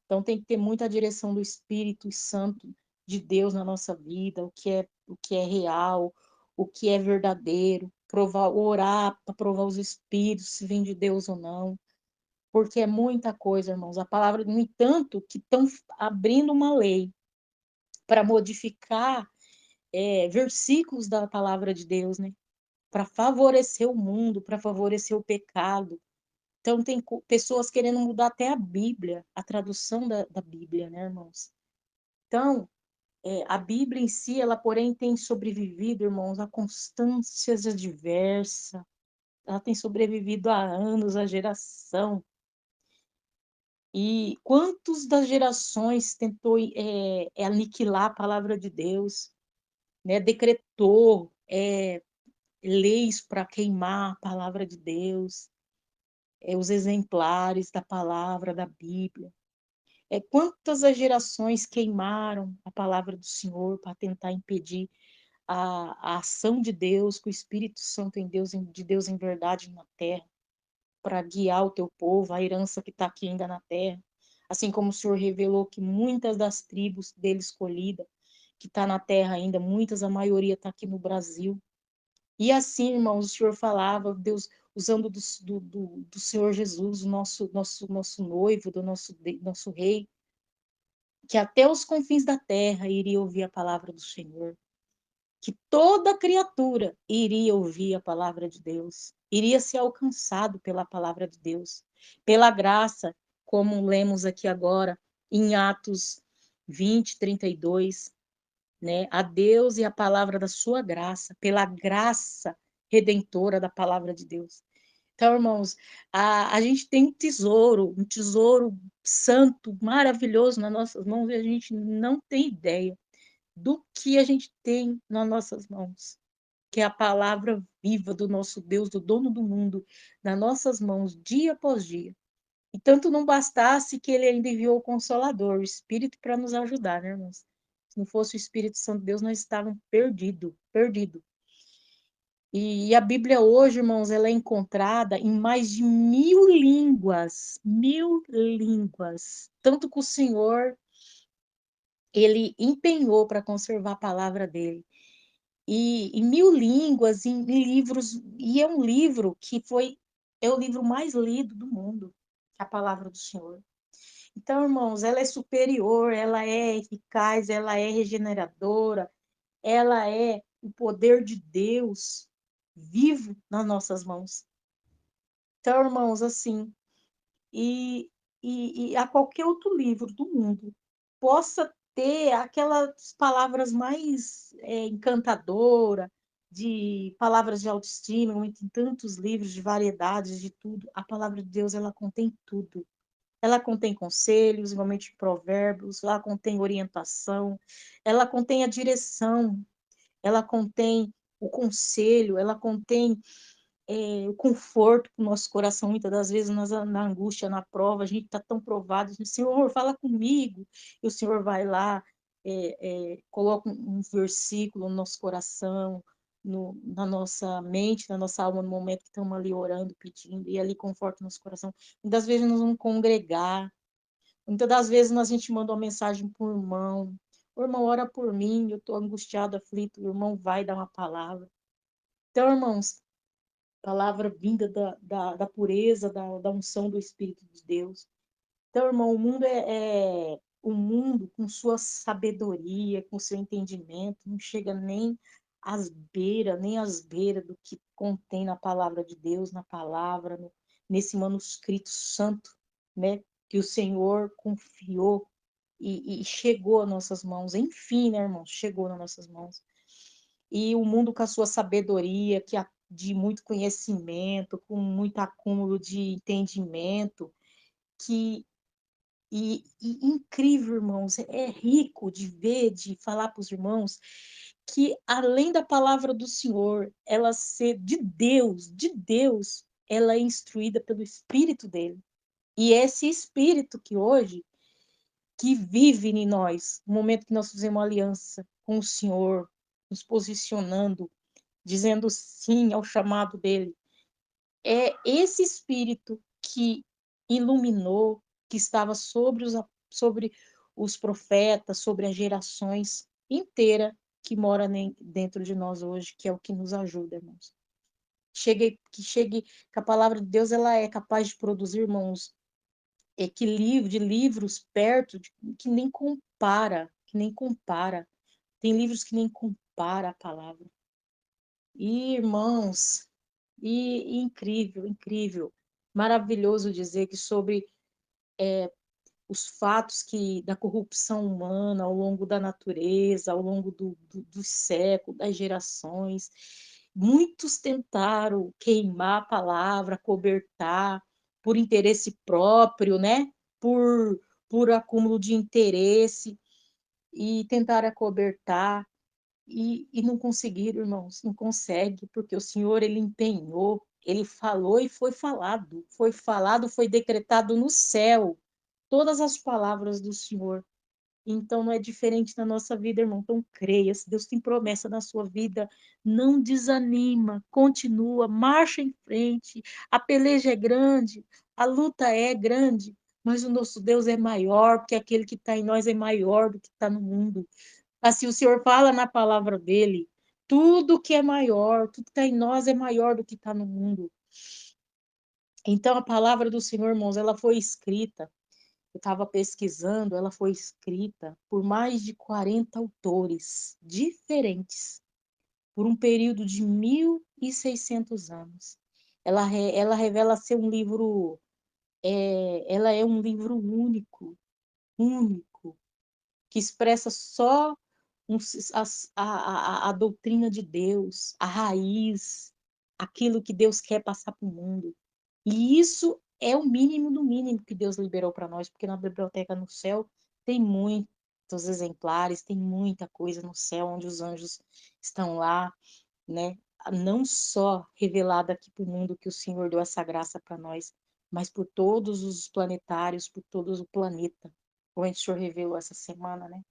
Então tem que ter muita direção do Espírito Santo de Deus na nossa vida, o que é real, o que é verdadeiro, provar, orar para provar os espíritos se vem de Deus ou não, porque é muita coisa, irmãos. A palavra, no entanto, que estão abrindo uma lei para modificar versículos da palavra de Deus, né? Para favorecer o mundo, para favorecer o pecado. Então, tem pessoas querendo mudar até a Bíblia, a tradução da Bíblia, né, irmãos? Então, a Bíblia em si, ela, porém, tem sobrevivido, irmãos, a constâncias diversas. Ela tem sobrevivido há anos, a geração. E quantos das gerações tentou aniquilar a palavra de Deus, né? Decretou leis para queimar a palavra de Deus, os exemplares da palavra da Bíblia. Quantas as gerações queimaram a palavra do Senhor para tentar impedir a ação de Deus, com o Espírito Santo de Deus em verdade na terra, para guiar o teu povo, a herança que está aqui ainda na terra. Assim como o Senhor revelou que muitas das tribos dele escolhida, que está na terra ainda, muitas, a maioria está aqui no Brasil. E assim, irmãos, o Senhor falava, Deus, usando do Senhor Jesus, o nosso noivo, do nosso rei, que até os confins da terra iria ouvir a palavra do Senhor, que toda criatura iria ouvir a palavra de Deus, iria ser alcançado pela palavra de Deus, pela graça, como lemos aqui agora em Atos 20:32, né? A Deus e a palavra da sua graça, pela graça redentora da palavra de Deus. Então, irmãos, a gente tem um tesouro santo, maravilhoso nas nossas mãos, e a gente não tem ideia do que a gente tem nas nossas mãos, que é a palavra viva do nosso Deus, do dono do mundo, nas nossas mãos, dia após dia. E tanto não bastasse que ele ainda enviou o Consolador, o Espírito, para nos ajudar, né, irmãos? Se não fosse o Espírito Santo de Deus, nós estávamos perdidos, perdidos. E a Bíblia hoje, irmãos, ela é encontrada em mais de 1000 línguas, 1000 línguas. Tanto que o Senhor, ele empenhou para conservar a palavra dele. E em 1000 línguas, em livros, e é um livro que é o livro mais lido do mundo, a palavra do Senhor. Então, irmãos, ela é superior, ela é eficaz, ela é regeneradora, ela é o poder de Deus vivo nas nossas mãos. Então, irmãos, assim, e, e a qualquer outro livro do mundo possa ter aquelas palavras mais encantadoras, de palavras de autoestima, como tem tantos livros de variedades, de tudo. A palavra de Deus, ela contém tudo. Ela contém conselhos, igualmente provérbios, ela contém orientação, ela contém a direção, ela contém o conselho, ela contém o conforto para o nosso coração. Muitas das vezes, na angústia, na prova, a gente está tão provado, assim, Senhor, fala comigo, e o Senhor vai lá, coloca um versículo no nosso coração, na nossa mente, na nossa alma, no momento que estamos ali orando, pedindo, e ali conforta o nosso coração. Muitas vezes nós vamos congregar, muitas das vezes a gente manda uma mensagem para o irmão, o irmão ora por mim, eu estou angustiado, aflito, o irmão vai dar uma palavra. Então, irmãos, palavra vinda da pureza, da unção do Espírito de Deus. Então, irmão, o mundo o mundo com sua sabedoria, com seu entendimento, não chega nem às beiras do que contém na palavra de Deus, na palavra, nesse manuscrito santo, né, que o Senhor confiou e chegou às nossas mãos. Enfim, né, irmãos, chegou nas nossas mãos. E o mundo com a sua sabedoria, de muito conhecimento, com muito acúmulo de entendimento, que incrível, irmãos, é rico de ver, de falar para os irmãos que além da palavra do Senhor, ela ser de Deus, ela é instruída pelo Espírito dele. E esse Espírito que hoje, que vive em nós, no momento que nós fizemos uma aliança com o Senhor, nos posicionando, dizendo sim ao chamado dele, é esse Espírito que iluminou, que estava sobre os profetas, sobre as gerações inteira que mora dentro de nós hoje, que é o que nos ajuda, irmãos. Que a palavra de Deus ela é capaz de produzir, irmãos, equilíbrio de livros perto, que nem compara, que nem compara. Tem livros que nem compara a palavra. E, irmãos, e incrível, incrível, maravilhoso dizer que sobre os fatos da corrupção humana ao longo da natureza, ao longo do século, das gerações, muitos tentaram queimar a palavra, cobertar por interesse próprio, né? Por acúmulo de interesse e tentaram acobertar e não conseguiram, irmãos, não consegue, porque o Senhor, ele empenhou, ele falou e foi falado, foi decretado no céu, todas as palavras do Senhor. Então não é diferente na nossa vida, irmão. Então creia, se Deus tem promessa na sua vida, não desanima, continua, marcha em frente. A peleja é grande, a luta é grande, mas o nosso Deus é maior, porque aquele que está em nós é maior do que está no mundo. Assim, o Senhor fala na palavra dele, tudo que é maior, tudo que está em nós é maior do que está no mundo. Então, a palavra do Senhor, irmãos, ela foi escrita, eu estava pesquisando, ela foi escrita por mais de 40 autores diferentes, por um período de 1.600 anos. Ela revela ser um livro, ela é um livro único, único, que expressa só a doutrina de Deus, a raiz, aquilo que Deus quer passar para o mundo. E isso é o mínimo do mínimo que Deus liberou para nós, porque na biblioteca no céu tem muitos exemplares, tem muita coisa no céu, onde os anjos estão lá, né? Não só revelada aqui para o mundo que o Senhor deu essa graça para nós, mas por todos os planetários, por todo o planeta, como o Senhor revelou essa semana, né?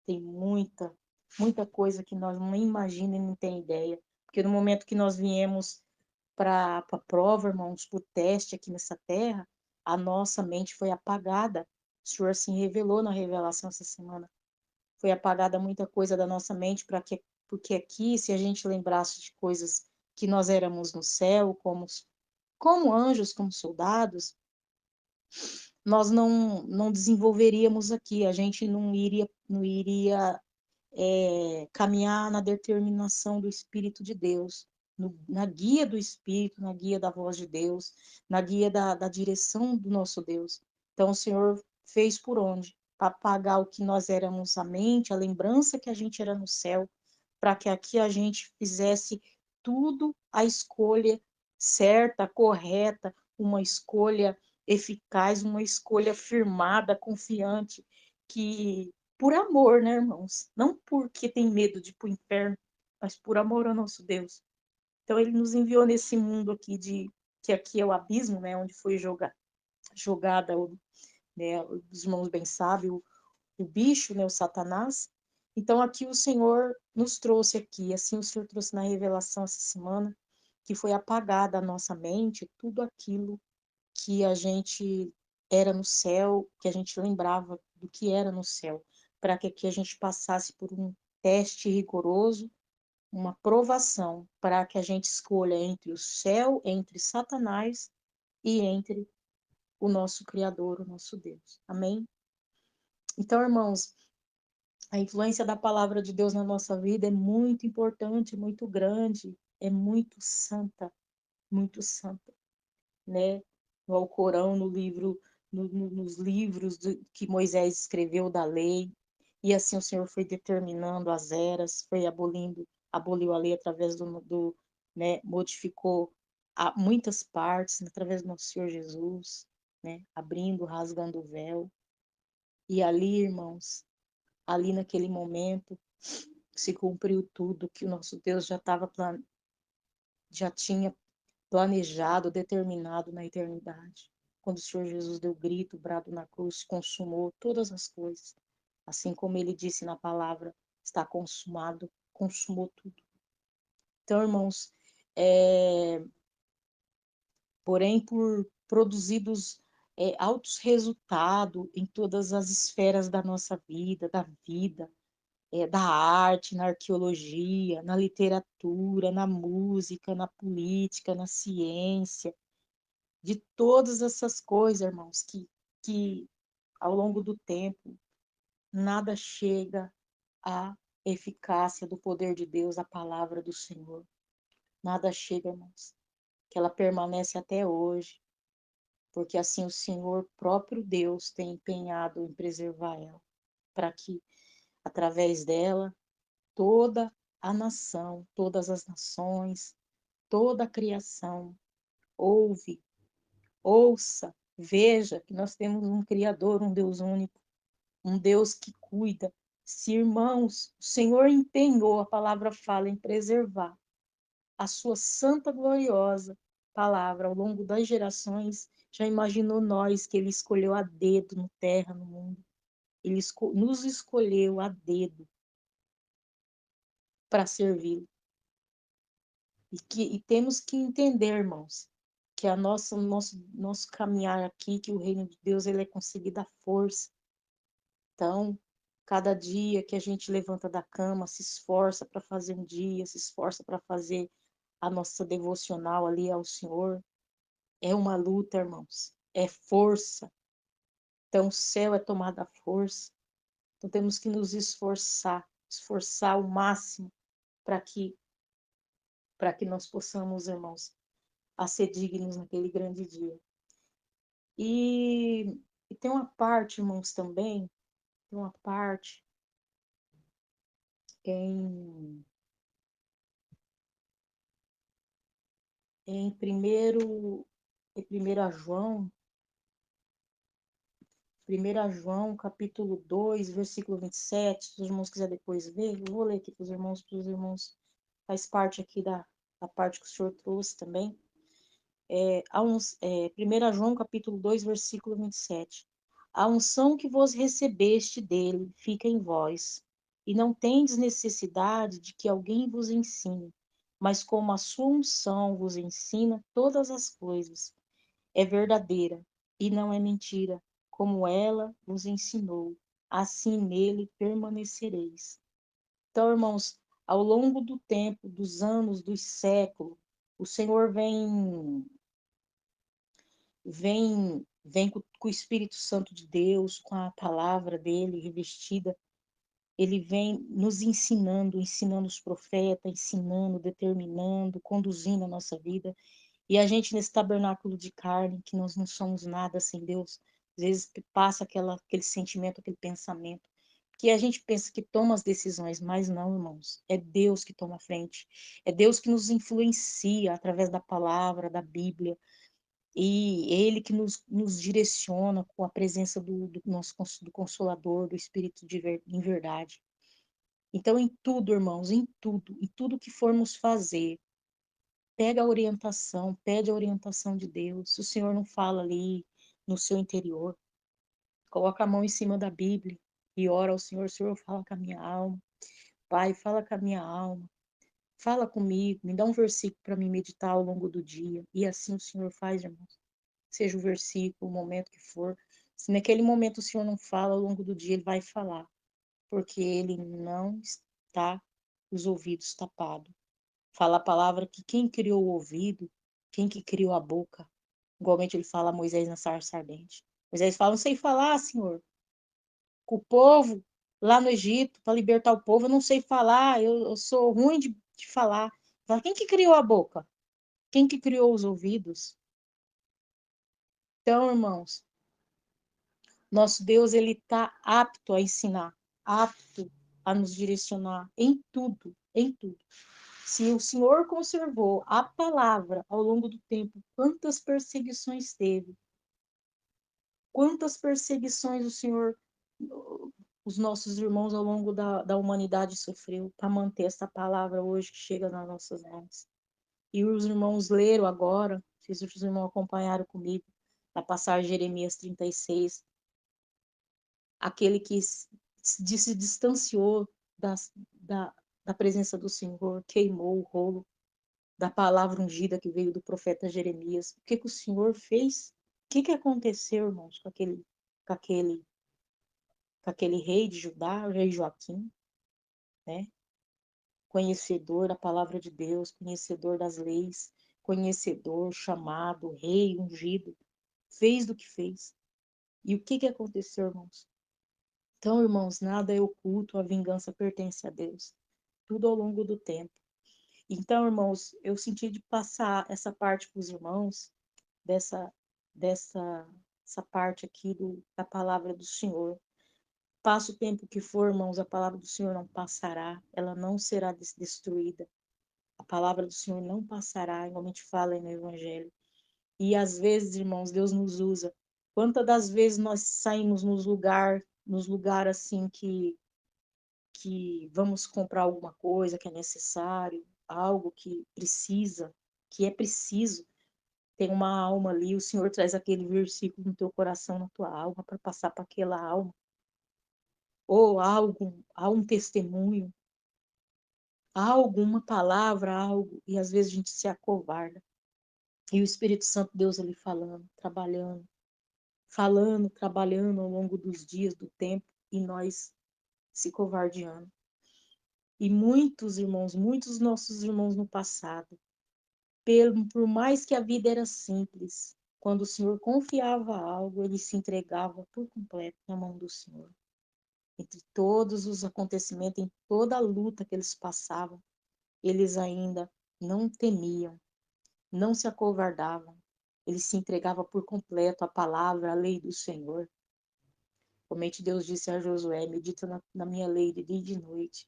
Tem muita coisa que nós não imaginamos e não tem ideia. Porque no momento que nós viemos para a prova, irmãos, para o teste aqui nessa terra, a nossa mente foi apagada. O Senhor assim revelou na revelação essa semana. Foi apagada muita coisa da nossa mente, porque aqui, se a gente lembrasse de coisas que nós éramos no céu, como anjos, como soldados, nós não desenvolveríamos aqui, a gente não iria caminhar na determinação do Espírito de Deus, na guia do Espírito, na guia da voz de Deus, na guia da direção do nosso Deus. Então, o Senhor fez por onde? Para apagar o que nós éramos a mente, a lembrança que a gente era no céu, para que aqui a gente fizesse tudo a escolha certa, correta, uma escolha eficaz, uma escolha firmada, confiante, que por amor, né, irmãos? Não porque tem medo de ir para o inferno, mas por amor ao nosso Deus. Então ele nos enviou nesse mundo aqui que aqui é o abismo, né, onde foi jogada, né, os irmãos bem sabem, o bicho, né, o Satanás. Então aqui o Senhor nos trouxe aqui, assim o Senhor trouxe na revelação essa semana, que foi apagada a nossa mente, tudo aquilo que a gente era no céu, que a gente lembrava do que era no céu, para que aqui a gente passasse por um teste rigoroso, uma provação, para que a gente escolha entre o céu, entre Satanás e entre o nosso Criador, o nosso Deus. Amém? Então, irmãos, a influência da palavra de Deus na nossa vida é muito importante, muito grande, é muito santa, né? No Alcorão, no livro, nos livros que Moisés escreveu da lei, e assim o Senhor foi determinando as eras, foi aboliu a lei através né, modificou muitas partes através do nosso Senhor Jesus, né, abrindo, rasgando o véu. E ali, irmãos, ali naquele momento, se cumpriu tudo que o nosso Deus já tinha planejado, determinado na eternidade. Quando o Senhor Jesus deu grito, brado na cruz, consumou todas as coisas. Assim como ele disse na palavra, está consumado, consumou tudo. Então, irmãos, porém, por produzidos altos resultados em todas as esferas da nossa vida, da arte, na arqueologia, na literatura, na música, na política, na ciência, de todas essas coisas, irmãos, que ao longo do tempo nada chega à eficácia do poder de Deus, a palavra do Senhor. Nada chega, irmãos, que ela permanece até hoje, porque assim o Senhor, próprio Deus, tem empenhado em preservar ela, para que através dela toda a nação, todas as nações, toda a criação ouça, veja que nós temos um Criador, um Deus único, um Deus que cuida. Se, irmãos, o Senhor empenhou, a palavra fala, em preservar a sua santa, gloriosa palavra ao longo das gerações, já imaginou nós que Ele escolheu a dedo no terra, no mundo? Ele nos escolheu a dedo para servi-lo. E temos que entender, irmãos, que nosso caminhar aqui, que o reino de Deus ele é conseguido à força. Então, cada dia que a gente levanta da cama, se esforça para fazer um dia, se esforça para fazer a nossa devocional ali ao Senhor, é uma luta, irmãos, é força. Então, o céu é tomado à força. Então, temos que nos esforçar ao máximo para que nós possamos, irmãos, a ser dignos naquele grande dia. E, e tem uma parte, irmãos, também, tem uma parte em, em 1 João, 1 João, capítulo 2, versículo 27, se os irmãos quiserem depois ver, eu vou ler aqui para os irmãos, faz parte aqui da parte que o Senhor trouxe também. 1 João capítulo 2, versículo 27. A unção que vos recebeste dele fica em vós, e não tendes necessidade de que alguém vos ensine, mas como a sua unção vos ensina todas as coisas, é verdadeira e não é mentira, como ela vos ensinou, assim nele permanecereis. Então, irmãos, ao longo do tempo, dos anos, dos séculos, o Senhor vem com o Espírito Santo de Deus, com a palavra dele revestida, ele vem nos ensinando os profetas, ensinando, determinando, conduzindo a nossa vida. E a gente, nesse tabernáculo de carne, que nós não somos nada sem Deus, às vezes passa aquele sentimento, aquele pensamento, que a gente pensa que toma as decisões, mas não, irmãos, é Deus que toma a frente, é Deus que nos influencia através da palavra, da Bíblia, e Ele que nos direciona com a presença do nosso do Consolador, do Espírito em verdade. Então, em tudo que formos fazer, pega a orientação, pede a orientação de Deus. Se o Senhor não fala ali no seu interior, coloca a mão em cima da Bíblia e ora ao Senhor: Senhor, fala com a minha alma. Pai, fala com a minha alma. Fala comigo, me dá um versículo para me meditar ao longo do dia. E assim o Senhor faz, irmãos. Seja o versículo, o momento que for. Se naquele momento o Senhor não fala, ao longo do dia ele vai falar, porque ele não está com os ouvidos tapados. Fala a palavra que quem criou o ouvido, quem que criou a boca, igualmente ele fala a Moisés na sarça ardente. Moisés fala: não sei falar, Senhor, com o povo lá no Egito, para libertar o povo, eu não sei falar, eu sou ruim de falar. Fala: quem que criou a boca? Quem que criou os ouvidos? Então, irmãos, nosso Deus, ele está apto a ensinar, apto a nos direcionar em tudo, em tudo. Se o Senhor conservou a palavra ao longo do tempo, quantas perseguições teve, quantas perseguições o Senhor, os nossos irmãos ao longo da humanidade sofreu para manter essa palavra hoje que chega nas nossas mãos. E os irmãos leram agora, se os irmãos acompanharam comigo, na passagem de Jeremias 36, aquele que se distanciou da, da presença do Senhor, queimou o rolo da palavra ungida que veio do profeta Jeremias. O que que o Senhor fez? O que que aconteceu, irmãos, com aquele, com aquele rei de Judá, o rei Joaquim, né? Conhecedor da palavra de Deus, conhecedor das leis, conhecedor, chamado, rei, ungido, fez do que fez. E o que que aconteceu, irmãos? Então, irmãos, nada é oculto, a vingança pertence a Deus. Tudo ao longo do tempo. Então, irmãos, eu senti de passar essa parte para os irmãos, dessa, dessa essa parte aqui da palavra do Senhor. Passa o tempo que for, irmãos, a palavra do Senhor não passará, ela não será destruída. A palavra do Senhor não passará, igualmente fala aí no Evangelho. E às vezes, irmãos, Deus nos usa. Quantas das vezes nós saímos nos lugar assim que vamos comprar alguma coisa que é necessário, algo que precisa, que é preciso, tem uma alma ali, o Senhor traz aquele versículo no teu coração, na tua alma, para passar para aquela alma. Ou há um testemunho, há alguma palavra, algo, e às vezes a gente se acovarda. E o Espírito Santo, Deus ali falando, trabalhando, falando, trabalhando ao longo dos dias, do tempo, e nós se covardeando. E muitos irmãos, muitos nossos irmãos no passado, por mais que a vida era simples, quando o Senhor confiava algo, ele se entregava por completo na mão do Senhor. Entre todos os acontecimentos, em toda a luta que eles passavam, eles ainda não temiam, não se acovardavam. Eles se entregavam por completo à palavra, à lei do Senhor. Somente Deus disse a Josué: medita na minha lei de dia e de noite.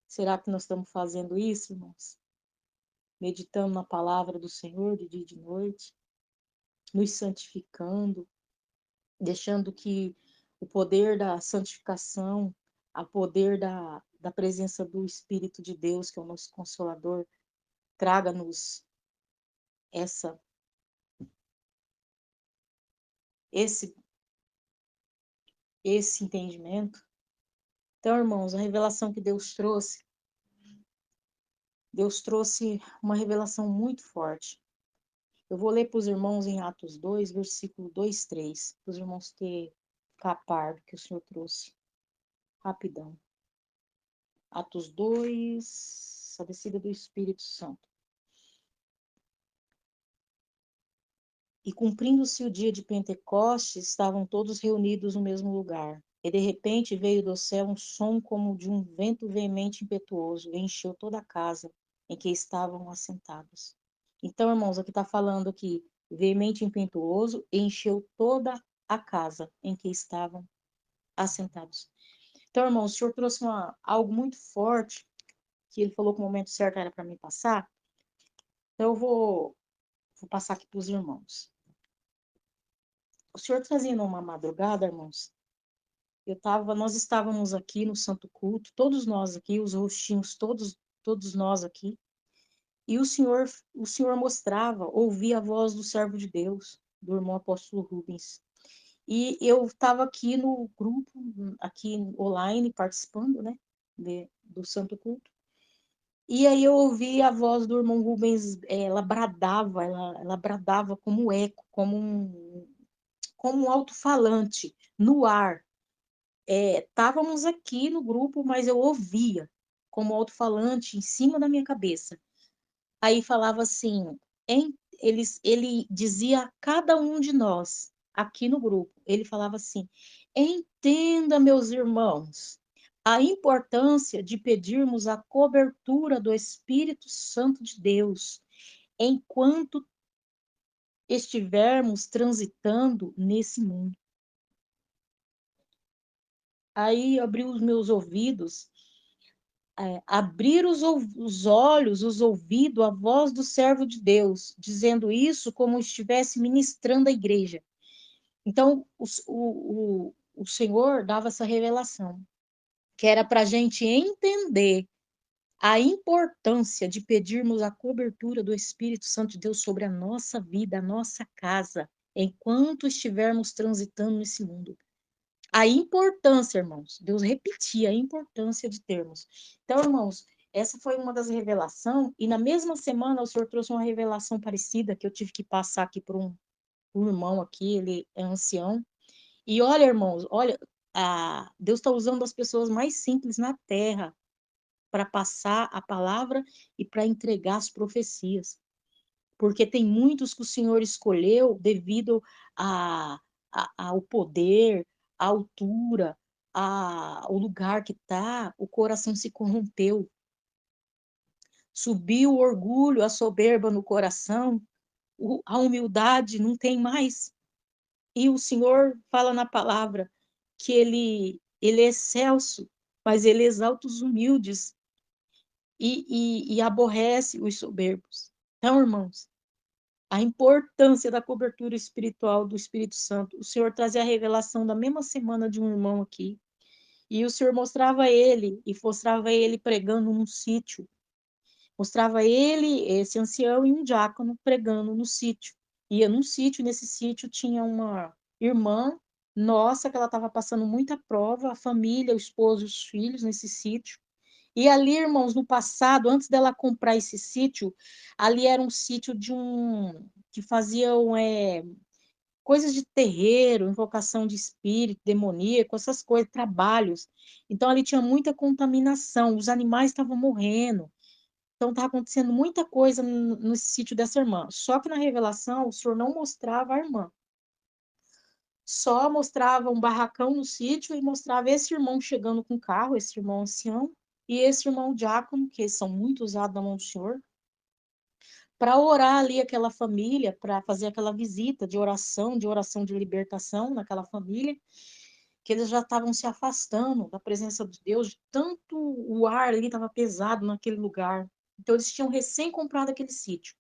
Será que nós estamos fazendo isso, irmãos? Meditando na palavra do Senhor de dia e de noite, nos santificando, deixando que o poder da santificação, o poder da presença do Espírito de Deus, que é o nosso Consolador, traga-nos essa esse entendimento. Então, irmãos, a revelação que Deus trouxe uma revelação muito forte. Eu vou ler para os irmãos em Atos 2, versículo 2, 3, para os irmãos ter capar do que o Senhor trouxe. Rapidão. Atos 2, a descida do Espírito Santo. E cumprindo-se o dia de Pentecostes, estavam todos reunidos no mesmo lugar. E de repente veio do céu um som como de um vento veemente e impetuoso, e encheu toda a casa em que estavam assentados. Então, irmãos, aqui está falando aqui, veemente e impetuoso, e encheu toda a casa em que estavam assentados. Então, irmãos, o Senhor trouxe algo muito forte, que ele falou que o momento certo era para mim passar. Então, eu vou passar aqui para os irmãos. O Senhor trazia numa madrugada, irmãos, nós estávamos aqui no Santo Culto, todos nós aqui, os rostinhos, todos nós aqui, e o Senhor mostrava, ouvia a voz do servo de Deus, do irmão apóstolo Rubens. E eu estava aqui no grupo, aqui online, participando, né, do Santo Culto. E aí eu ouvi a voz do irmão Rubens, ela bradava como eco, como um alto-falante no ar. Estávamos aqui no grupo, mas eu ouvia como alto-falante em cima da minha cabeça. Aí falava assim, ele dizia a cada um de nós, aqui no grupo, ele falava assim, entenda, meus irmãos, a importância de pedirmos a cobertura do Espírito Santo de Deus enquanto estivermos transitando nesse mundo. Aí abri os meus ouvidos, abrir os olhos, os ouvidos, a voz do servo de Deus, dizendo isso como estivesse ministrando a igreja. Então, o Senhor dava essa revelação, que era para a gente entender a importância de pedirmos a cobertura do Espírito Santo de Deus sobre a nossa vida, a nossa casa, enquanto estivermos transitando nesse mundo. A importância, irmãos, Deus repetia a importância de termos. Então, irmãos, essa foi uma das revelações, e na mesma semana o Senhor trouxe uma revelação parecida, que eu tive que passar aqui por um irmão aqui, ele é ancião. E olha, irmãos, olha, Deus está usando as pessoas mais simples na terra para passar a palavra e para entregar as profecias. Porque tem muitos que o Senhor escolheu devido ao poder, à altura, ao lugar que está, o coração se corrompeu. Subiu o orgulho, a soberba no coração, a humildade não tem mais. E o Senhor fala na palavra que ele é excelso, mas ele exalta os humildes e aborrece os soberbos. Então, irmãos, a importância da cobertura espiritual do Espírito Santo. O Senhor trazia a revelação da mesma semana de um irmão aqui, e o Senhor mostrava ele pregando num sítio. Mostrava ele, esse ancião, e um diácono pregando no sítio. Ia num sítio, nesse sítio tinha uma irmã nossa, que ela estava passando muita prova, a família, o esposo e os filhos nesse sítio. E ali, irmãos, no passado, antes dela comprar esse sítio, ali era um sítio que faziam coisas de terreiro, invocação de espírito, demoníaco, essas coisas, trabalhos. Então ali tinha muita contaminação, os animais estavam morrendo. Então estava acontecendo muita coisa no sítio dessa irmã. Só que na revelação o Senhor não mostrava a irmã. Só mostrava um barracão no sítio e mostrava esse irmão chegando com o carro, esse irmão ancião, e esse irmão diácono, que são muito usados na mão do Senhor, para orar ali aquela família, para fazer aquela visita de oração de libertação naquela família, que eles já estavam se afastando da presença de Deus, de tanto o ar ali estava pesado naquele lugar. Então eles tinham recém comprado aquele sítio.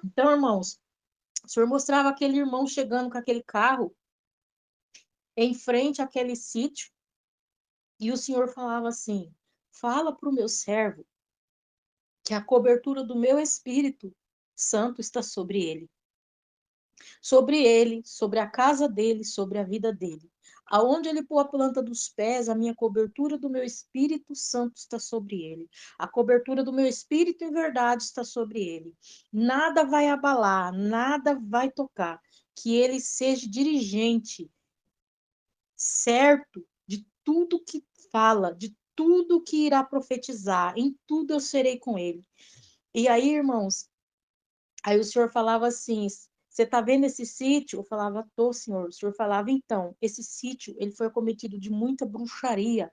Então, irmãos, o Senhor mostrava aquele irmão chegando com aquele carro em frente àquele sítio, e o Senhor falava assim: fala para o meu servo que a cobertura do meu Espírito Santo está sobre ele. sobre ele, sobre a casa dele, sobre a vida dele. Aonde ele pôr a planta dos pés, a minha cobertura do meu Espírito Santo está sobre ele. A cobertura do meu Espírito em verdade está sobre ele. Nada vai abalar, nada vai tocar. Que ele seja dirigente certo de tudo que fala, de tudo que irá profetizar, em tudo eu serei com ele. E aí, irmãos, aí o senhor falava assim: você está vendo esse sítio? Eu falava: tô, senhor. O senhor falava: então, esse sítio ele foi acometido de muita bruxaria,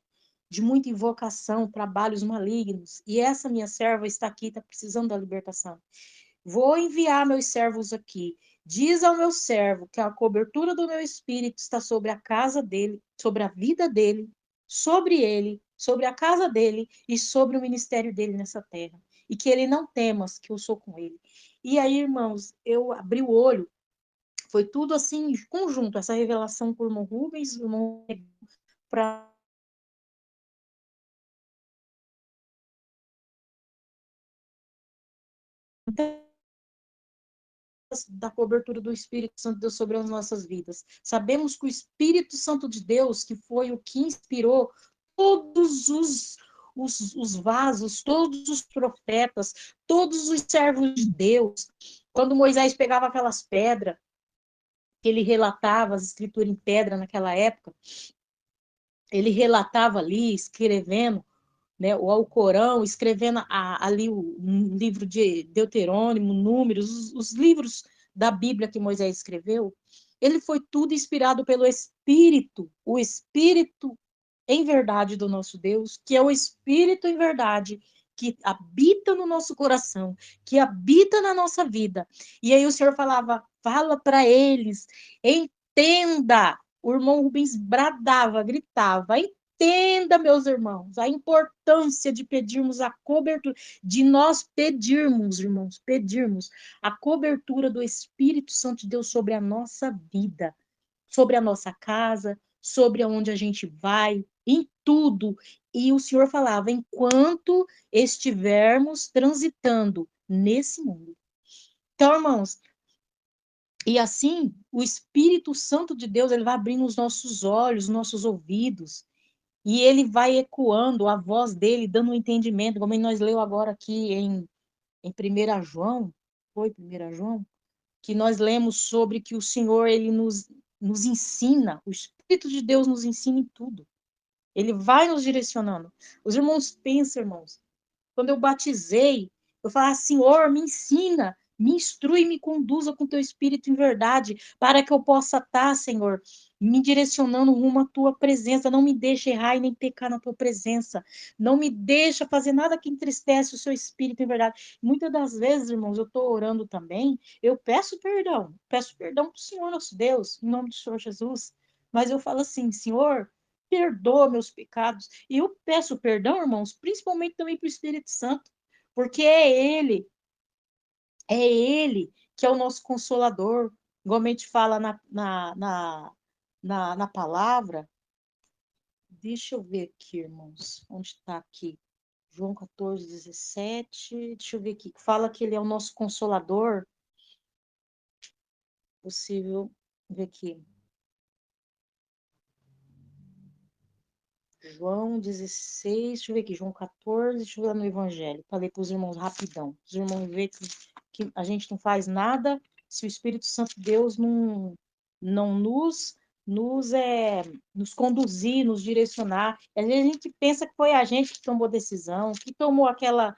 de muita invocação, trabalhos malignos. E essa minha serva está aqui, está precisando da libertação. Vou enviar meus servos aqui. Diz ao meu servo que a cobertura do meu espírito está sobre a casa dele, sobre a vida dele, sobre ele, sobre a casa dele e sobre o ministério dele nessa terra. E que ele não temas, que eu sou com ele. E aí, irmãos, eu abri o olho, foi tudo assim, conjunto, essa revelação com o irmão Rubens, o irmão para da cobertura do Espírito Santo de Deus sobre as nossas vidas. Sabemos que o Espírito Santo de Deus, que foi o que inspirou todos os vasos, todos os profetas, todos os servos de Deus, quando Moisés pegava aquelas pedras, que ele relatava as escrituras em pedra naquela época, ele relatava ali, escrevendo, né, o Alcorão, escrevendo ali o livro de Deuterônimo, Números, os livros da Bíblia que Moisés escreveu, ele foi tudo inspirado pelo Espírito, o Espírito em verdade do nosso Deus, que é o Espírito em verdade que habita no nosso coração, que habita na nossa vida. E aí o Senhor falava, fala para eles, entenda. O irmão Rubens bradava, gritava, entenda, meus irmãos, a importância de pedirmos a cobertura, de nós pedirmos, irmãos, pedirmos a cobertura do Espírito Santo de Deus sobre a nossa vida, sobre a nossa casa, sobre aonde a gente vai, em tudo. E o Senhor falava, enquanto estivermos transitando nesse mundo. Então, irmãos, e assim, o Espírito Santo de Deus, ele vai abrindo os nossos olhos, os nossos ouvidos, e ele vai ecoando a voz dele, dando um entendimento, como nós leu agora aqui em 1 João, foi 1 João, que nós lemos sobre que o Senhor, ele nos ensina, o Espírito de Deus nos ensina em tudo. Ele vai nos direcionando. Os irmãos pensam, irmãos, quando eu batizei, eu falava, Senhor, me ensina, me instrui, me conduza com teu Espírito em verdade, para que eu possa estar, Senhor, me direcionando rumo à tua presença. Não me deixe errar e nem pecar na tua presença. Não me deixa fazer nada que entristece o seu Espírito em verdade. Muitas das vezes, irmãos, eu estou orando também, eu peço perdão para o Senhor nosso Deus, em nome do Senhor Jesus. Mas eu falo assim, Senhor, perdoa meus pecados. E eu peço perdão, irmãos, principalmente também para o Espírito Santo, porque é Ele que é o nosso consolador, igual a gente fala na palavra. Deixa eu ver aqui, irmãos, onde está aqui? João 14, 17. Deixa eu ver aqui. Fala que Ele é o nosso consolador. Possível ver aqui. João 16, deixa eu ver aqui, João 14, deixa eu ver lá no Evangelho. Falei para os irmãos rapidão. Os irmãos veem que a gente não faz nada se o Espírito Santo de Deus não nos conduzir, nos direcionar. Às vezes a gente pensa que foi a gente que tomou decisão, que tomou aquela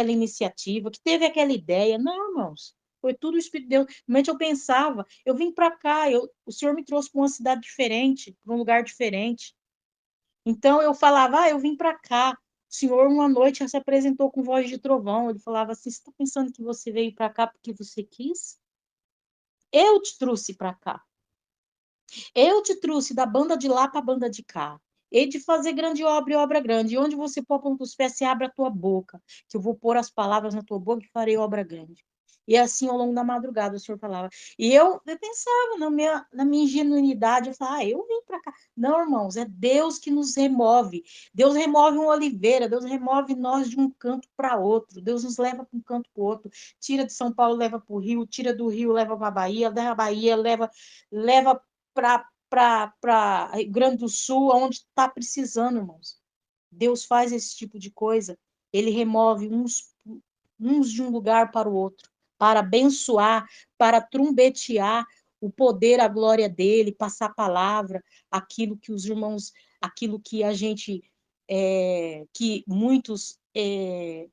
iniciativa, que teve aquela ideia. Não, irmãos. Foi tudo o Espírito de Deus. Realmente eu pensava, eu vim para cá, o Senhor me trouxe para uma cidade diferente, para um lugar diferente. Então eu falava, eu vim para cá. O senhor uma noite já se apresentou com voz de trovão. Ele falava assim, você está pensando que você veio para cá porque você quis? Eu te trouxe para cá. Eu te trouxe da banda de lá para a banda de cá. E de fazer grande obra e obra grande. E onde você pôr a ponta dos pés, você abre a tua boca, que eu vou pôr as palavras na tua boca e farei obra grande. E assim, ao longo da madrugada, o Senhor falava. E eu pensava, na minha ingenuidade, eu falava, eu vim para cá. Não, irmãos, é Deus que nos remove. Deus remove uma oliveira, Deus remove nós de um canto para outro. Deus nos leva para um canto para o outro. Tira de São Paulo, leva para o Rio, tira do Rio, leva para a Bahia, da Bahia, leva para Rio Grande do Sul, onde está precisando, irmãos. Deus faz esse tipo de coisa. Ele remove uns de um lugar para o outro, para abençoar, para trumbetear o poder, a glória dele, passar a palavra, aquilo que os irmãos, aquilo que a gente, que muitos,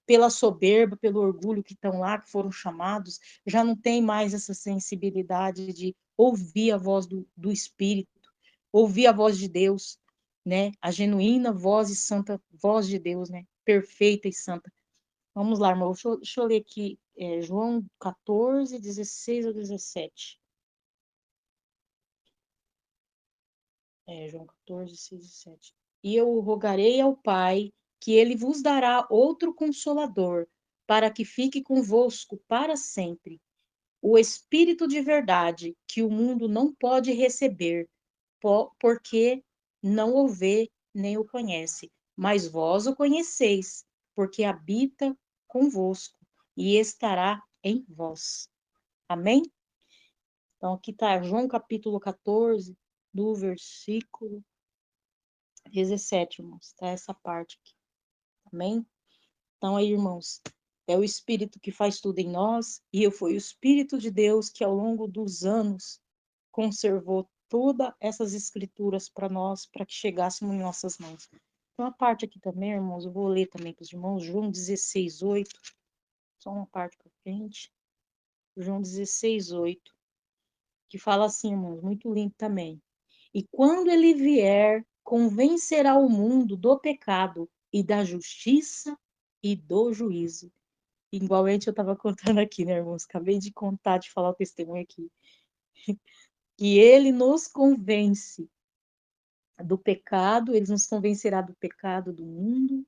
pela soberba, pelo orgulho que estão lá, que foram chamados, já não tem mais essa sensibilidade de ouvir a voz do Espírito, ouvir a voz de Deus, né? A genuína voz e santa voz de Deus, né? Perfeita e santa. Vamos lá, irmão. Deixa eu ler aqui. João 14, 16 ou 17. João 14, 16, 17. E eu rogarei ao Pai que ele vos dará outro consolador, para que fique convosco para sempre. O Espírito de verdade, que o mundo não pode receber, porque não o vê nem o conhece. Mas vós o conheceis, porque habita convosco e estará em vós. Amém? Então, aqui está João capítulo 14, do versículo 17, irmãos. Está essa parte aqui. Amém? Então, aí, irmãos, é o Espírito que faz tudo em nós, e foi o Espírito de Deus que, ao longo dos anos, conservou todas essas escrituras para nós, para que chegássemos em nossas mãos. Tem uma parte aqui também, irmãos, eu vou ler também para os irmãos, João 16, 8, só uma parte para frente, João 16, 8, que fala assim, irmãos, muito lindo também. E quando ele vier, convencerá o mundo do pecado e da justiça e do juízo. Igualmente eu estava contando aqui, né, irmãos? Acabei de contar, de falar o testemunho aqui. Que ele nos convence do pecado, ele nos convencerá do pecado do mundo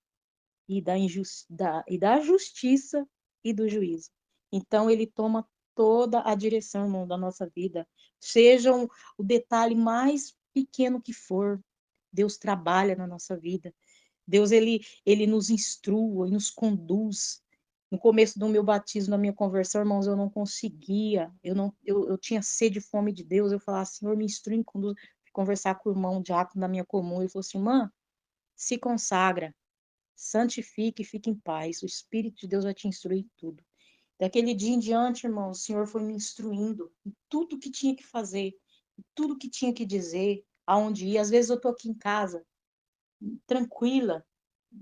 e da justiça e do juízo. Então, ele toma toda a direção, irmão, da nossa vida. Seja o detalhe mais pequeno que for, Deus trabalha na nossa vida. Deus, ele nos instrua e nos conduz. No começo do meu batismo, na minha conversão, irmãos, eu não conseguia, eu tinha sede e fome de Deus, eu falava, Senhor, me instrui, me conduz, conversar com o irmão diácono da minha comum, ele falou assim, irmã, se consagra, santifique e fique em paz, o Espírito de Deus vai te instruir em tudo. Daquele dia em diante, irmão, o Senhor foi me instruindo em tudo que tinha que fazer, em tudo que tinha que dizer, aonde ir. Às vezes eu tô aqui em casa, tranquila,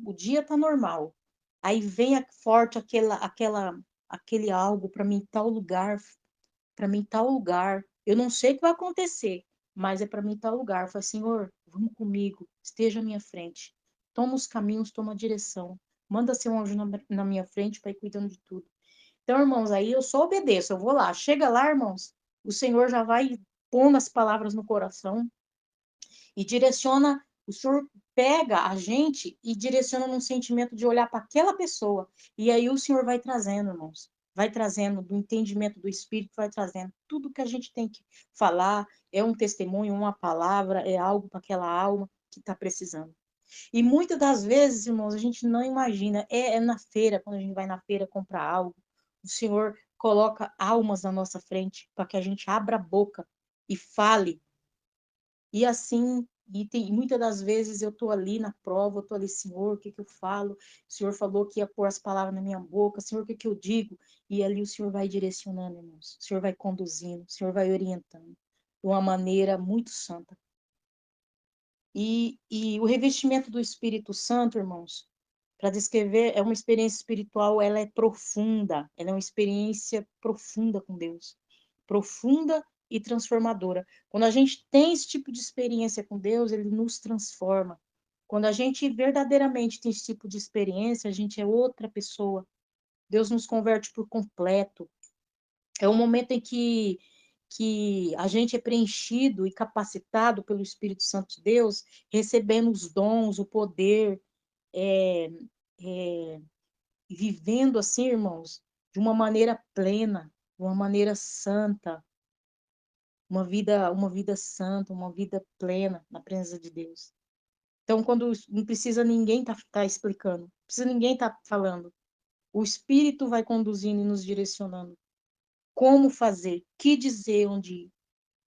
o dia tá normal. Aí vem forte aquele algo para mim tal lugar, para mim tal lugar. Eu não sei o que vai acontecer, mas é para mim tal lugar. Eu falei, Senhor, vamos comigo, esteja à minha frente. Toma os caminhos, toma a direção. Manda seu anjo na minha frente para ir cuidando de tudo. Então, irmãos, aí eu só obedeço, eu vou lá. Chega lá, irmãos, o Senhor já vai pondo as palavras no coração e direciona, o Senhor pega a gente e direciona num sentimento de olhar para aquela pessoa. E aí o Senhor vai trazendo, irmãos, vai trazendo do entendimento do Espírito, vai trazendo tudo que a gente tem que falar, é um testemunho, uma palavra, é algo para aquela alma que está precisando. E muitas das vezes, irmãos, a gente não imagina, é na feira, quando a gente vai na feira comprar algo, o Senhor coloca almas na nossa frente para que a gente abra a boca e fale e assim, muitas das vezes eu estou ali na prova, eu estou ali, Senhor, o que eu falo? O Senhor falou que ia pôr as palavras na minha boca, Senhor, o que eu digo? E ali o Senhor vai direcionando, irmãos. O Senhor vai conduzindo, o Senhor vai orientando de uma maneira muito santa. E o revestimento do Espírito Santo, irmãos, para descrever, é uma experiência espiritual, ela é profunda, ela é uma experiência profunda com Deus, profunda e transformadora. Quando a gente tem esse tipo de experiência com Deus, ele nos transforma. Quando a gente verdadeiramente tem esse tipo de experiência, a gente é outra pessoa. Deus nos converte por completo. É um momento em que a gente é preenchido e capacitado pelo Espírito Santo de Deus, recebendo os dons, o poder, é, vivendo assim, irmãos, de uma maneira plena, uma maneira santa, uma vida santa, uma vida plena na presença de Deus. Então, quando não precisa ninguém tá explicando, não precisa ninguém tá falando, o Espírito vai conduzindo e nos direcionando. Como fazer, que dizer, onde ir.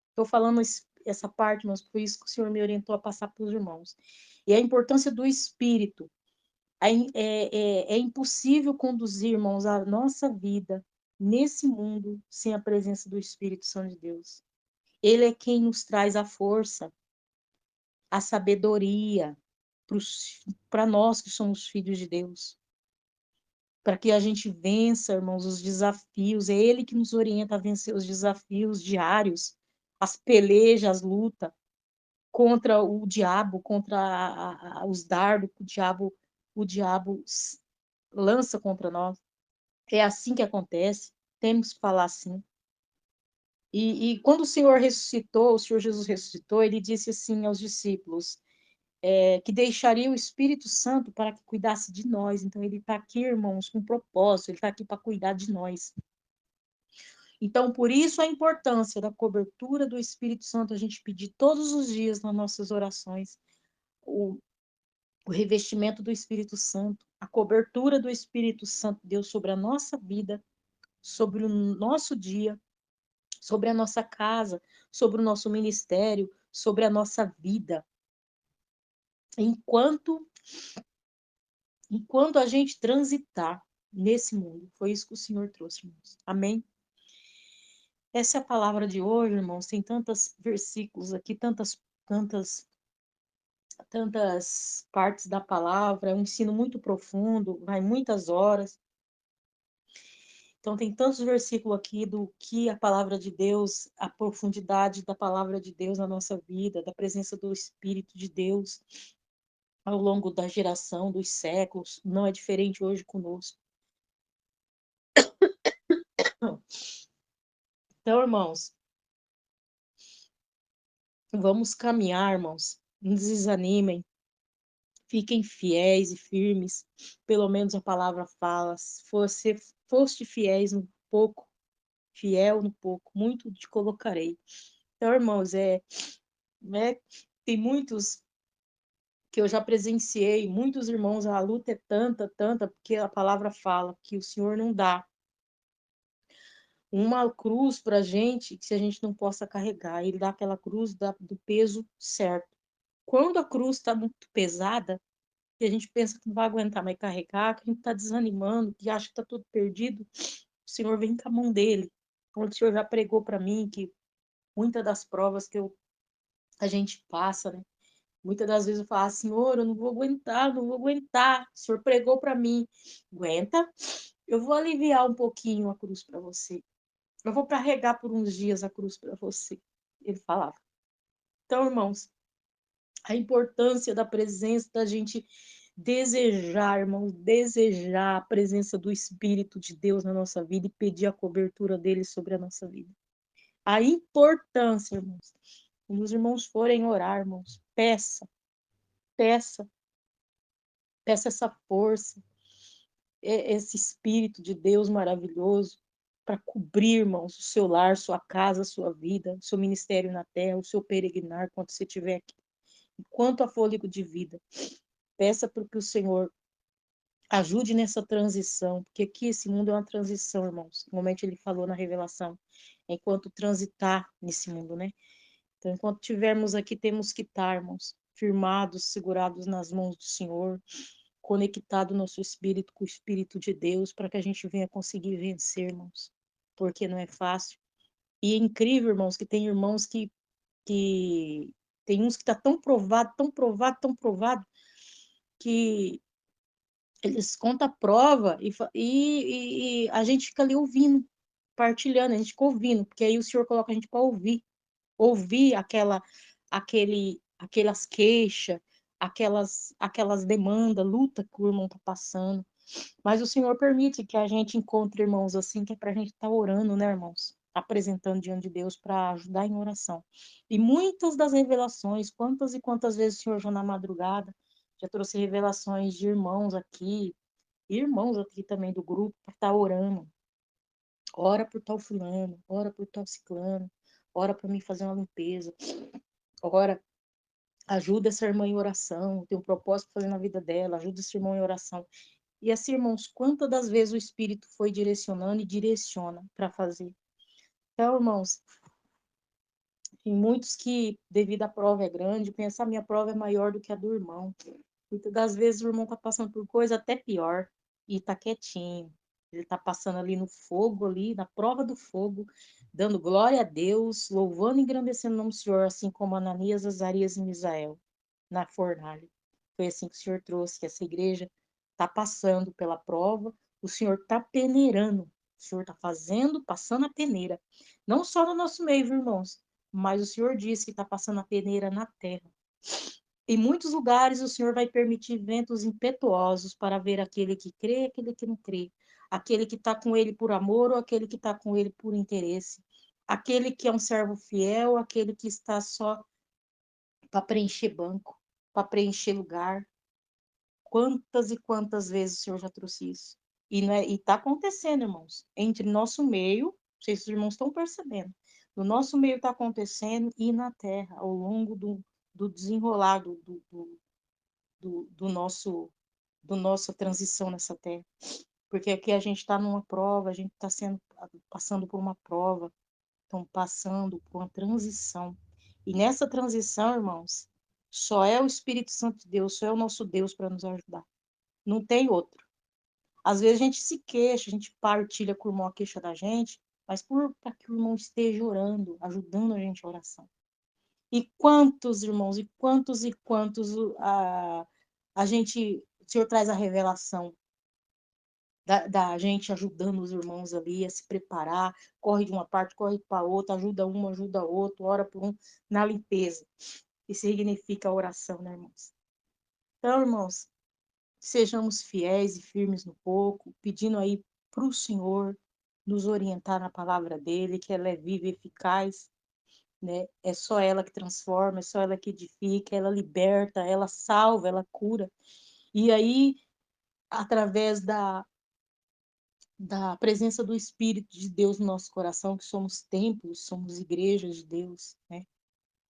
Estou falando essa parte, mas foi isso que o Senhor me orientou a passar para os irmãos. E a importância do Espírito. É impossível conduzir, irmãos, a nossa vida nesse mundo sem a presença do Espírito Santo de Deus. Ele é quem nos traz a força, a sabedoria para nós que somos filhos de Deus. Para que a gente vença, irmãos, os desafios. É Ele que nos orienta a vencer os desafios diários, as pelejas, as lutas contra o diabo, contra os dardos que o diabo lança contra nós. É assim que acontece. Temos que falar assim. E quando o Senhor ressuscitou, o Senhor Jesus ressuscitou, ele disse assim aos discípulos, que deixaria o Espírito Santo para que cuidasse de nós. Então, ele está aqui, irmãos, com propósito, ele está aqui para cuidar de nós. Então, por isso a importância da cobertura do Espírito Santo, a gente pedir todos os dias nas nossas orações o revestimento do Espírito Santo, a cobertura do Espírito Santo, Deus, sobre a nossa vida, sobre o nosso dia, sobre a nossa casa, sobre o nosso ministério, sobre a nossa vida. Enquanto a gente transitar nesse mundo, foi isso que o Senhor trouxe, irmãos. Amém? Essa é a palavra de hoje, irmãos. Tem tantos versículos aqui, tantas partes da palavra, é um ensino muito profundo, vai muitas horas. Então, tem tantos versículos aqui do que a palavra de Deus, a profundidade da palavra de Deus na nossa vida, da presença do Espírito de Deus ao longo da geração, dos séculos, não é diferente hoje conosco. Então, irmãos, vamos caminhar, irmãos, não desanimem, fiquem fiéis e firmes, pelo menos a palavra fala, se você foste fiéis no pouco, fiel no pouco, muito te colocarei. Então, irmãos, tem muitos que eu já presenciei, muitos irmãos, a luta é tanta, porque a palavra fala que o Senhor não dá uma cruz para a gente que se a gente não possa carregar, ele dá aquela cruz do peso certo. Quando a cruz está muito pesada, que a gente pensa que não vai aguentar mais carregar, que a gente está desanimando, que acha que está tudo perdido, o Senhor vem com a mão dele. Onde o Senhor já pregou para mim que muitas das provas que a gente passa, né? Muitas das vezes eu falo, Senhor, eu não vou aguentar, não vou aguentar. O Senhor pregou para mim, aguenta, eu vou aliviar um pouquinho a cruz para você. Eu vou carregar por uns dias a cruz para você. Ele falava. Então, irmãos, a importância da presença da gente desejar, irmãos, desejar a presença do Espírito de Deus na nossa vida e pedir a cobertura dele sobre a nossa vida. A importância, irmãos. Quando os irmãos forem orar, irmãos, peça, peça essa força, esse Espírito de Deus maravilhoso para cobrir, irmãos, o seu lar, sua casa, sua vida, o seu ministério na terra, o seu peregrinar, quando você estiver aqui. Enquanto há fôlego de vida, peça para que o Senhor ajude nessa transição, porque aqui esse mundo é uma transição, irmãos. Normalmente ele falou na revelação, enquanto transitar nesse mundo, né? Então, enquanto estivermos aqui, temos que estar, irmãos, firmados, segurados nas mãos do Senhor, conectado nosso espírito com o Espírito de Deus, para que a gente venha conseguir vencer, irmãos, porque não é fácil. E é incrível, irmãos, que tem irmãos que tem uns que está tão provado, tão provado, que eles contam a prova e a gente fica ali ouvindo, partilhando, a gente fica ouvindo, porque aí o Senhor coloca a gente para ouvir aquelas queixas, aquelas demandas, luta que o irmão está passando. Mas o Senhor permite que a gente encontre irmãos assim, que é para a gente estar orando, né, irmãos? Apresentando diante de Deus para ajudar em oração. E muitas das revelações, quantas e quantas vezes o Senhor já na madrugada já trouxe revelações de irmãos aqui também do grupo, para estar orando. ora por tal fulano, ora por tal ciclano, ora para mim fazer uma limpeza, ora, ajuda essa irmã em oração, tem um propósito para fazer na vida dela, ajuda esse irmão em oração. E assim, irmãos, quantas das vezes o Espírito foi direcionando e direciona para fazer. Então, irmãos, tem muitos que, devido à prova é grande, pensam a minha prova é maior do que a do irmão. Muitas das vezes o irmão está passando por coisa até pior e está quietinho. Ele está passando ali no fogo, ali, na prova do fogo, dando glória a Deus, louvando e engrandecendo o nome do Senhor, assim como Ananias, Azarias e Misael na fornalha. Foi assim que o Senhor trouxe, que essa igreja está passando pela prova, o Senhor está peneirando, o Senhor está fazendo, passando a peneira. Não só no nosso meio, viu, irmãos, mas o Senhor disse que está passando a peneira na terra. Em muitos lugares, o Senhor vai permitir ventos impetuosos para ver aquele que crê e aquele que não crê, aquele que está com ele por amor ou aquele que está com ele por interesse, aquele que é um servo fiel, aquele que está só para preencher banco, para preencher lugar. Quantas e quantas vezes o Senhor já trouxe isso? E não é, e está acontecendo, irmãos, entre nosso meio, não sei se os irmãos estão percebendo, no nosso meio está acontecendo e na terra, ao longo do desenrolar do nosso do nossa transição nessa terra. Porque aqui a gente está numa prova, a gente está sendo passando por uma prova, estão passando por uma transição. E nessa transição, irmãos, só é o Espírito Santo de Deus, só é o nosso Deus para nos ajudar. Não tem outro. Às vezes a gente se queixa, a gente partilha com o irmão a queixa da gente, mas para que o irmão esteja orando, ajudando a gente a oração. E quantos, irmãos, e quantos a gente, o Senhor traz a revelação da gente ajudando os irmãos ali a se preparar, corre de uma parte, corre para outra, ajuda um, ajuda outro, ora por um, na limpeza. Isso significa a oração, né, irmãos? Então, irmãos, sejamos fiéis e firmes no pouco, pedindo aí para o Senhor nos orientar na palavra dele, que ela é viva e eficaz, né? É só ela que transforma, é só ela que edifica, ela liberta, ela salva, ela cura. E aí, através da presença do Espírito de Deus no nosso coração, que somos templos, somos igrejas de Deus, né?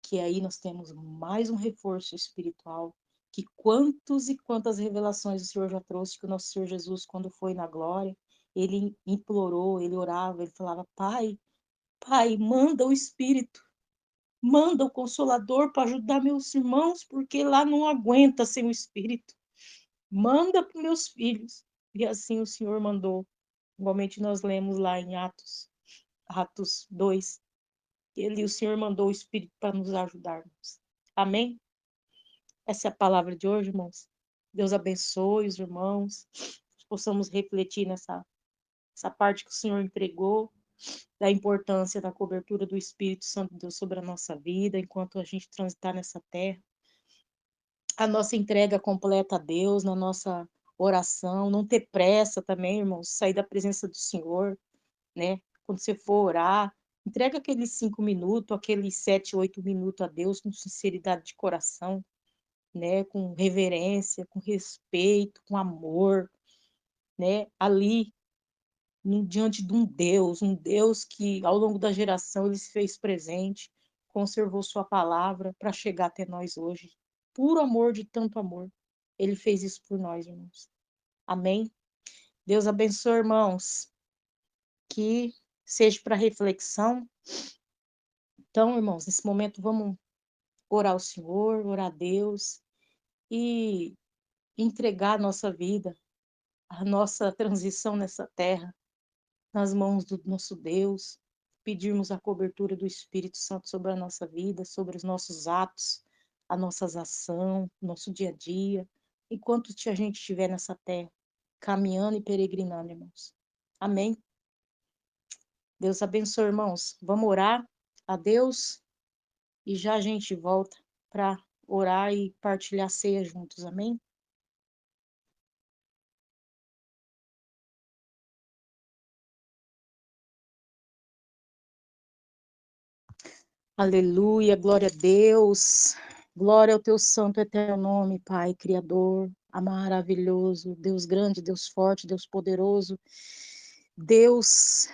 Que aí nós temos mais um reforço espiritual, que quantos e quantas revelações o Senhor já trouxe, que o nosso Senhor Jesus, quando foi na glória, ele implorou, ele orava, ele falava, Pai, Pai, manda o Espírito, manda o Consolador para ajudar meus irmãos, porque lá não aguenta sem o Espírito. Manda para meus filhos. E assim o Senhor mandou. Igualmente nós lemos lá em Atos 2, o Senhor mandou o Espírito para nos ajudarmos. Amém? Essa é a palavra de hoje, irmãos. Deus abençoe os irmãos, possamos refletir essa parte que o Senhor entregou, da importância da cobertura do Espírito Santo de Deus sobre a nossa vida, enquanto a gente transitar nessa terra. A nossa entrega completa a Deus, na nossa oração, não ter pressa também, irmãos, sair da presença do Senhor, né? Quando você for orar, entrega aqueles 5 minutos, aqueles 7, 8 minutos a Deus com sinceridade de coração, né? Com reverência, com respeito, com amor, né? Ali, diante de um Deus que ao longo da geração ele se fez presente, conservou sua palavra para chegar até nós hoje. Puro amor de tanto amor. Ele fez isso por nós, irmãos. Amém? Deus abençoe, irmãos. Que seja para reflexão. Então, irmãos, nesse momento vamos orar ao Senhor, orar a Deus e entregar a nossa vida, a nossa transição nessa terra nas mãos do nosso Deus, pedirmos a cobertura do Espírito Santo sobre a nossa vida, sobre os nossos atos, as nossas ações, nosso dia a dia, enquanto a gente estiver nessa terra, caminhando e peregrinando, irmãos. Amém? Deus abençoe, irmãos. Vamos orar a Deus e já a gente volta para orar e partilhar a ceia juntos. Amém? Aleluia, glória a Deus. Glória ao teu santo eterno nome, Pai, Criador, maravilhoso, Deus grande, Deus forte, Deus poderoso, Deus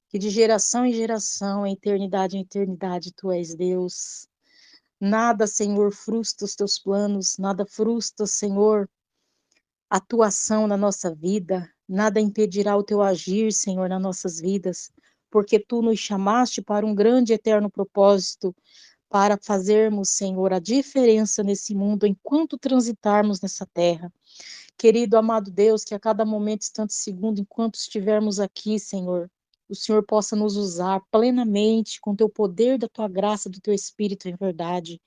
que de geração em geração, eternidade em eternidade, tu és Deus. Nada, Senhor, frustra os teus planos, nada frustra, Senhor, a tua ação na nossa vida, nada impedirá o teu agir, Senhor, nas nossas vidas, porque tu nos chamaste para um grande e eterno propósito, para fazermos, Senhor, a diferença nesse mundo enquanto transitarmos nessa terra. Querido, amado Deus, que a cada momento, instante, segundo, enquanto estivermos aqui, Senhor, o Senhor possa nos usar plenamente com teu poder, da tua graça, do teu Espírito em verdade.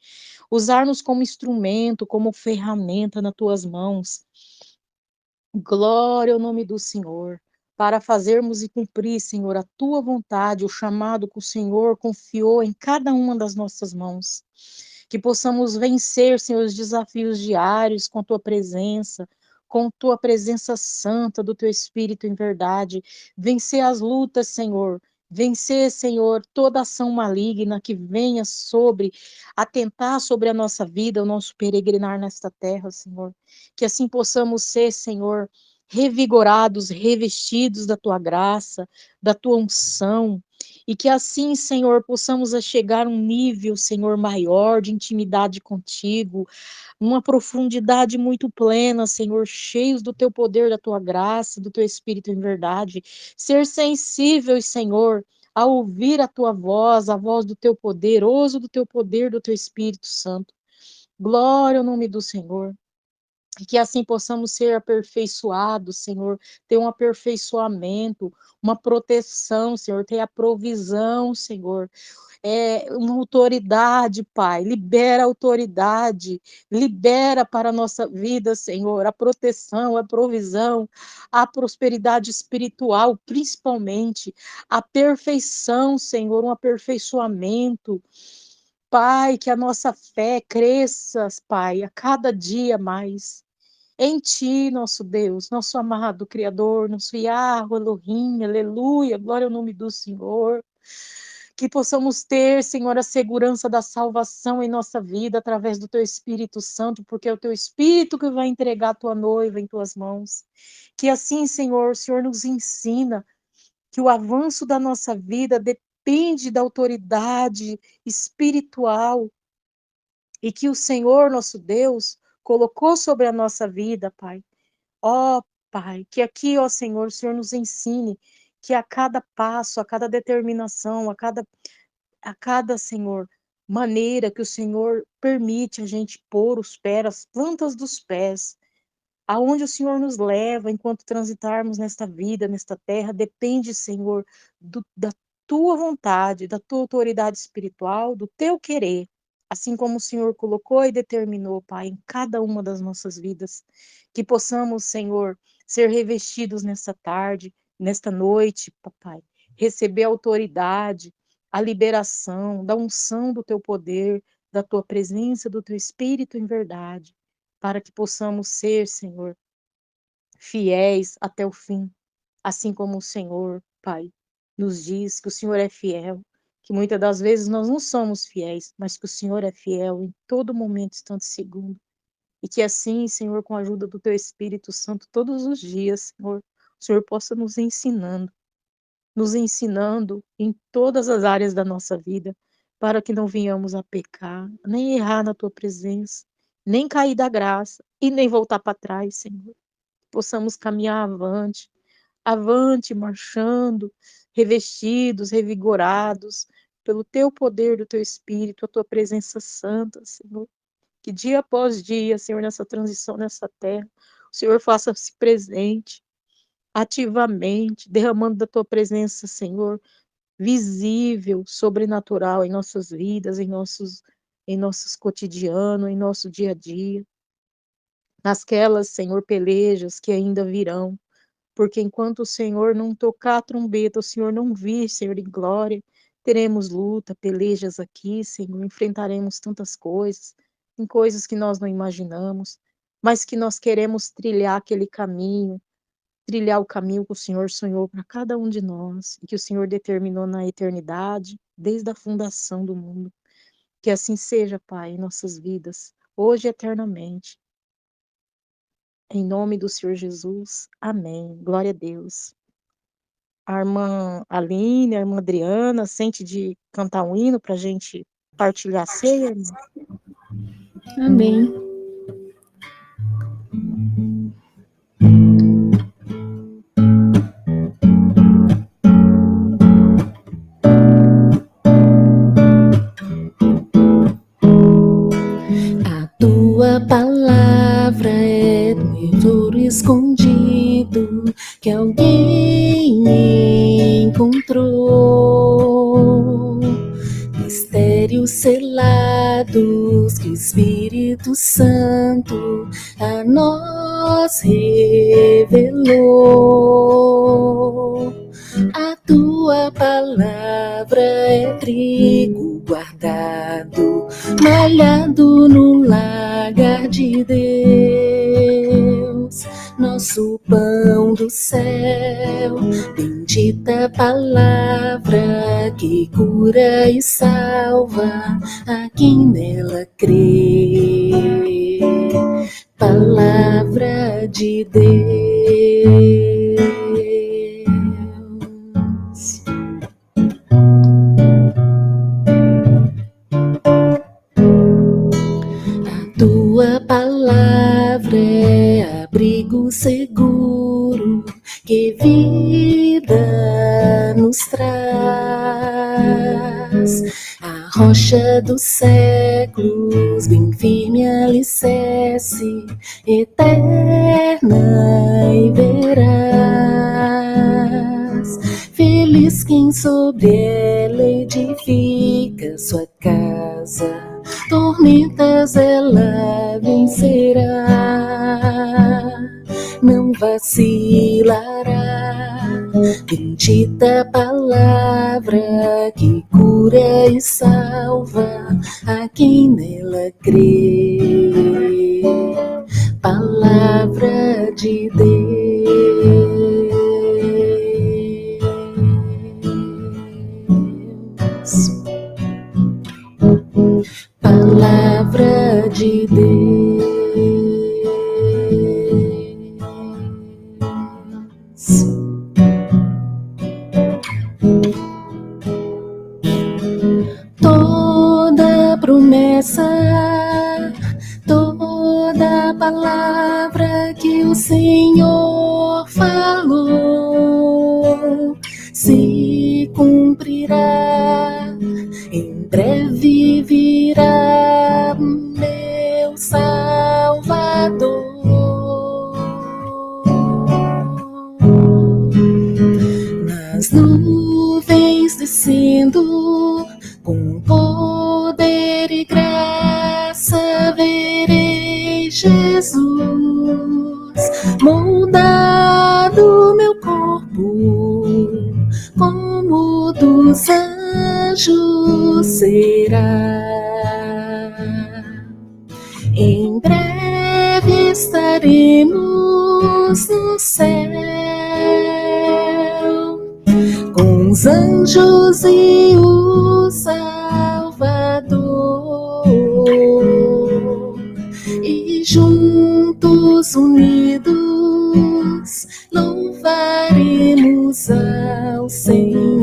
Usar-nos como instrumento, como ferramenta nas tuas mãos. Glória ao nome do Senhor, para fazermos e cumprir, Senhor, a tua vontade, o chamado que o Senhor confiou em cada uma das nossas mãos. Que possamos vencer, Senhor, os desafios diários com tua presença, com tua presença santa do teu Espírito em verdade. Vencer as lutas, Senhor. Vencer, Senhor, toda ação maligna que venha atentar sobre a nossa vida, o nosso peregrinar nesta terra, Senhor. Que assim possamos ser, Senhor, revigorados, revestidos da tua graça, da tua unção, e que assim, Senhor, possamos chegar a um nível, Senhor, maior de intimidade contigo, uma profundidade muito plena, Senhor, cheios do teu poder, da tua graça, do teu Espírito em verdade, ser sensíveis, Senhor, a ouvir a tua voz, a voz do teu poderoso, do teu poder, do teu Espírito Santo. Glória ao nome do Senhor. E que assim possamos ser aperfeiçoados, Senhor, ter um aperfeiçoamento, uma proteção, Senhor, ter a provisão, Senhor, uma autoridade, Pai, libera a autoridade, libera para a nossa vida, Senhor, a proteção, a provisão, a prosperidade espiritual, principalmente, a perfeição, Senhor, um aperfeiçoamento, Pai, que a nossa fé cresça, Pai, a cada dia mais. Em Ti, nosso Deus, nosso amado Criador, nosso Yahweh, Elohim, aleluia, glória ao nome do Senhor. Que possamos ter, Senhor, a segurança da salvação em nossa vida através do Teu Espírito Santo, porque é o Teu Espírito que vai entregar a Tua noiva em Tuas mãos. Que assim, Senhor, o Senhor nos ensina que o avanço da nossa vida depende da autoridade espiritual e que o Senhor, nosso Deus, colocou sobre a nossa vida, Pai. Ó, Pai, que aqui, ó Senhor, o Senhor nos ensine que a cada passo, a cada determinação, a cada, Senhor, maneira que o Senhor permite a gente pôr os pés, as plantas dos pés, aonde o Senhor nos leva enquanto transitarmos nesta vida, nesta terra, depende, Senhor, da tua vontade, da tua autoridade espiritual, do teu querer, assim como o Senhor colocou e determinou, Pai, em cada uma das nossas vidas, que possamos, Senhor, ser revestidos nesta tarde, nesta noite, Papai, receber a autoridade, a liberação, da unção do teu poder, da tua presença, do teu Espírito em verdade, para que possamos ser, Senhor, fiéis até o fim, assim como o Senhor, Pai, nos diz que o Senhor é fiel, que muitas das vezes nós não somos fiéis, mas que o Senhor é fiel em todo momento, instante e segundo. E que assim, Senhor, com a ajuda do Teu Espírito Santo, todos os dias, Senhor, o Senhor possa nos ensinando em todas as áreas da nossa vida, para que não venhamos a pecar, nem errar na Tua presença, nem cair da graça e nem voltar para trás, Senhor. Possamos caminhar avante, avante, marchando, revestidos, revigorados pelo Teu poder, do Teu Espírito, a Tua presença santa, Senhor. Que dia após dia, Senhor, nessa transição nessa terra, o Senhor faça-se presente ativamente, derramando da Tua presença, Senhor, visível, sobrenatural em nossas vidas, em nossos cotidianos, em nosso dia a dia, nasquelas, Senhor, pelejas que ainda virão, porque enquanto o Senhor não tocar a trombeta, o Senhor não vir, Senhor, em glória, teremos luta, pelejas aqui, Senhor, enfrentaremos tantas coisas, em coisas que nós não imaginamos, mas que nós queremos trilhar aquele caminho, trilhar o caminho que o Senhor sonhou para cada um de nós, e que o Senhor determinou na eternidade, desde a fundação do mundo. Que assim seja, Pai, em nossas vidas, hoje e eternamente. Em nome do Senhor Jesus. Amém. Glória a Deus. a irmã Aline, a irmã Adriana, sente de cantar um hino para a gente partilhar a ceia, irmã? Amém. A tua palavra é tesouro escondido que alguém encontrou. Mistérios selados que o Espírito Santo a nós revelou. A tua palavra é trigo guardado, malhado no lagar de Deus, nosso pão do céu, bendita palavra que cura e salva a quem nela crê. Palavra de Deus. Tua palavra é abrigo seguro que vida nos traz. A rocha dos séculos, bem firme alicerce, eterna e veraz. Feliz quem sobre ela edifica sua casa, tormentas ela vencerá, não vacilará. Bendita palavra que cura e salva a quem nela crê. Palavra de Deus. Palavra de Deus. Toda promessa, toda palavra que o Senhor falou se cumprirá. Em breve virá meu Salvador. Nas nuvens descendo, com poder e graça verei Jesus, moldado meu corpo, como dos anjos será. Em breve estaremos no céu, com os anjos e o Salvador, e juntos unidos louvaremos ao Senhor.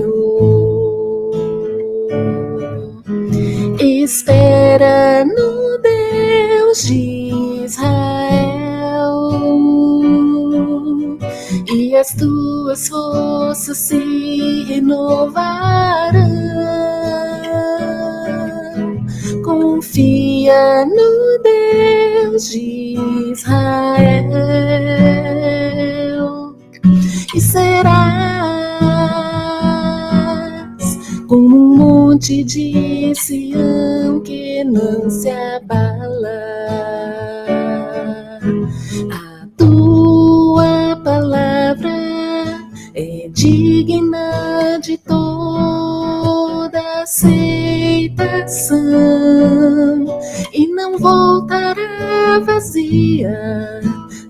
Espera no Deus de Israel, e as tuas forças se renovarão. Confia no Deus de Israel e serás como um monte de Sião que não se abala. A tua palavra é digna de toda aceitação e não voltará vazia,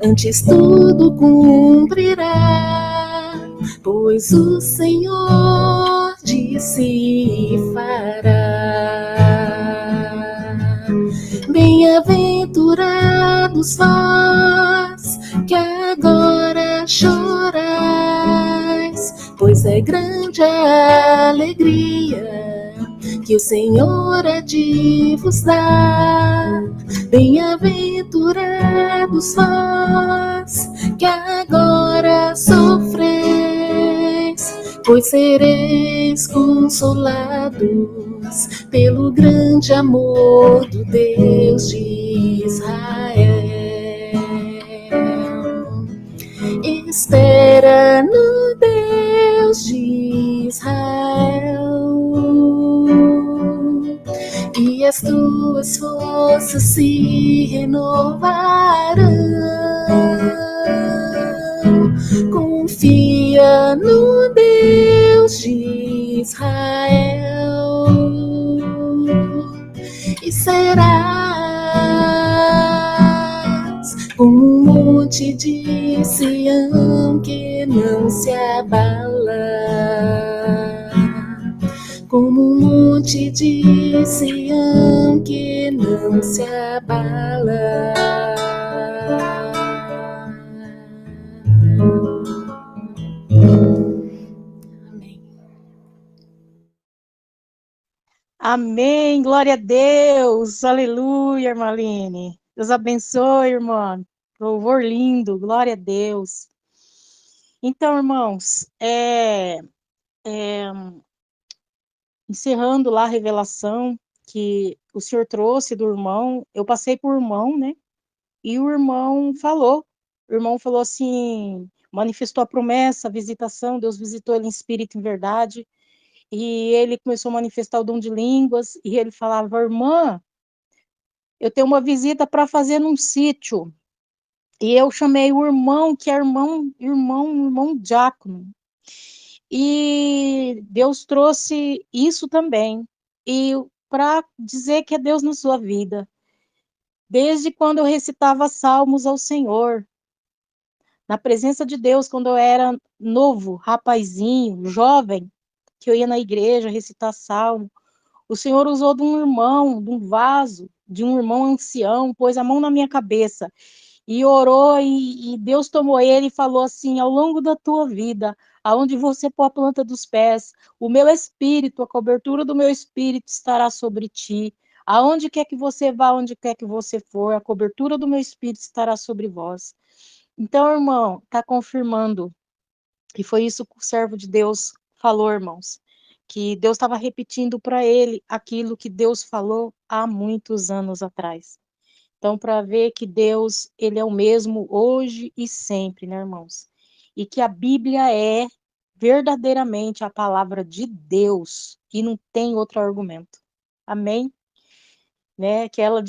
antes tudo cumprirá, pois o Senhor disse e fará. Bem-aventurados vós que agora chorais, pois é grande a alegria que o Senhor há de vos dar. Bem-aventurados vós que agora sofreis, pois sereis consolados pelo grande amor do Deus de Israel. Espera no Deus de Israel, e as tuas forças se renovarão. Confia no Deus de Israel e serás como um monte de Sião que não se abala, como um monte de Sião que não se abala. Amém. Amém, glória a Deus, aleluia, irmã Aline. Deus abençoe, irmã. Louvor lindo, glória a Deus. Então, irmãos, encerrando lá a revelação que o Senhor trouxe do irmão, eu passei por irmão, né? E o irmão falou. O irmão falou assim, manifestou a promessa, a visitação, Deus visitou ele em espírito e em verdade. E ele começou a manifestar o dom de línguas, e ele falava, irmã, eu tenho uma visita para fazer num sítio. E eu chamei o irmão, que é irmão diácono. E Deus trouxe isso também. E para dizer que é Deus na sua vida. Desde quando eu recitava salmos ao Senhor, na presença de Deus, quando eu era novo, rapazinho, jovem, que eu ia na igreja recitar salmo, o Senhor usou de um irmão, de um vaso, de um irmão ancião, pôs a mão na minha cabeça e orou, e Deus tomou ele e falou assim, ao longo da tua vida, aonde você pôr a planta dos pés, o meu espírito, a cobertura do meu espírito estará sobre ti, aonde quer que você vá, onde quer que você for, a cobertura do meu espírito estará sobre vós. Então, irmão, está confirmando, e foi isso que o servo de Deus falou, irmãos, que Deus estava repetindo para ele aquilo que Deus falou há muitos anos atrás. Então, para ver que Deus, ele é o mesmo hoje e sempre, né, irmãos? E que a Bíblia é verdadeiramente a palavra de Deus e não tem outro argumento. Amém? Né? Que ela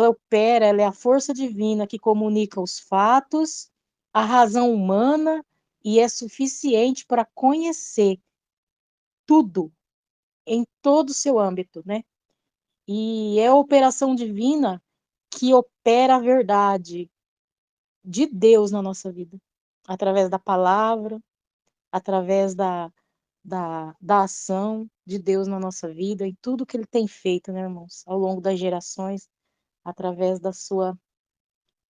opera, ela é a força divina que comunica os fatos, a razão humana e é suficiente para conhecer tudo em todo o seu âmbito, né? E é a operação divina que opera a verdade de Deus na nossa vida, através da palavra, através da ação de Deus na nossa vida e tudo que ele tem feito, né, irmãos, ao longo das gerações, através da sua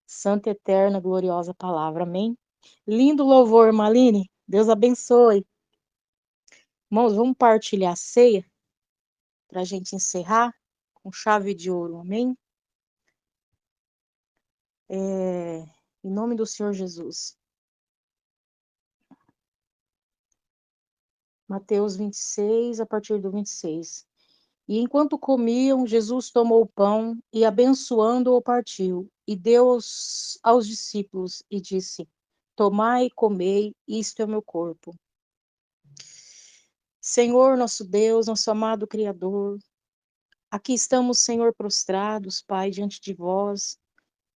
santa, eterna, gloriosa palavra. Amém? Lindo louvor, Maline. Deus abençoe. Irmãos, vamos partilhar a ceia para a gente encerrar com chave de ouro. Amém? Em nome do Senhor Jesus. Mateus 26, a partir do 26. E enquanto comiam, Jesus tomou o pão e, abençoando-o, partiu, e deu aos discípulos, e disse, tomai e comei, isto é o meu corpo. Senhor, nosso Deus, nosso amado Criador, aqui estamos, Senhor, prostrados, Pai, diante de vós,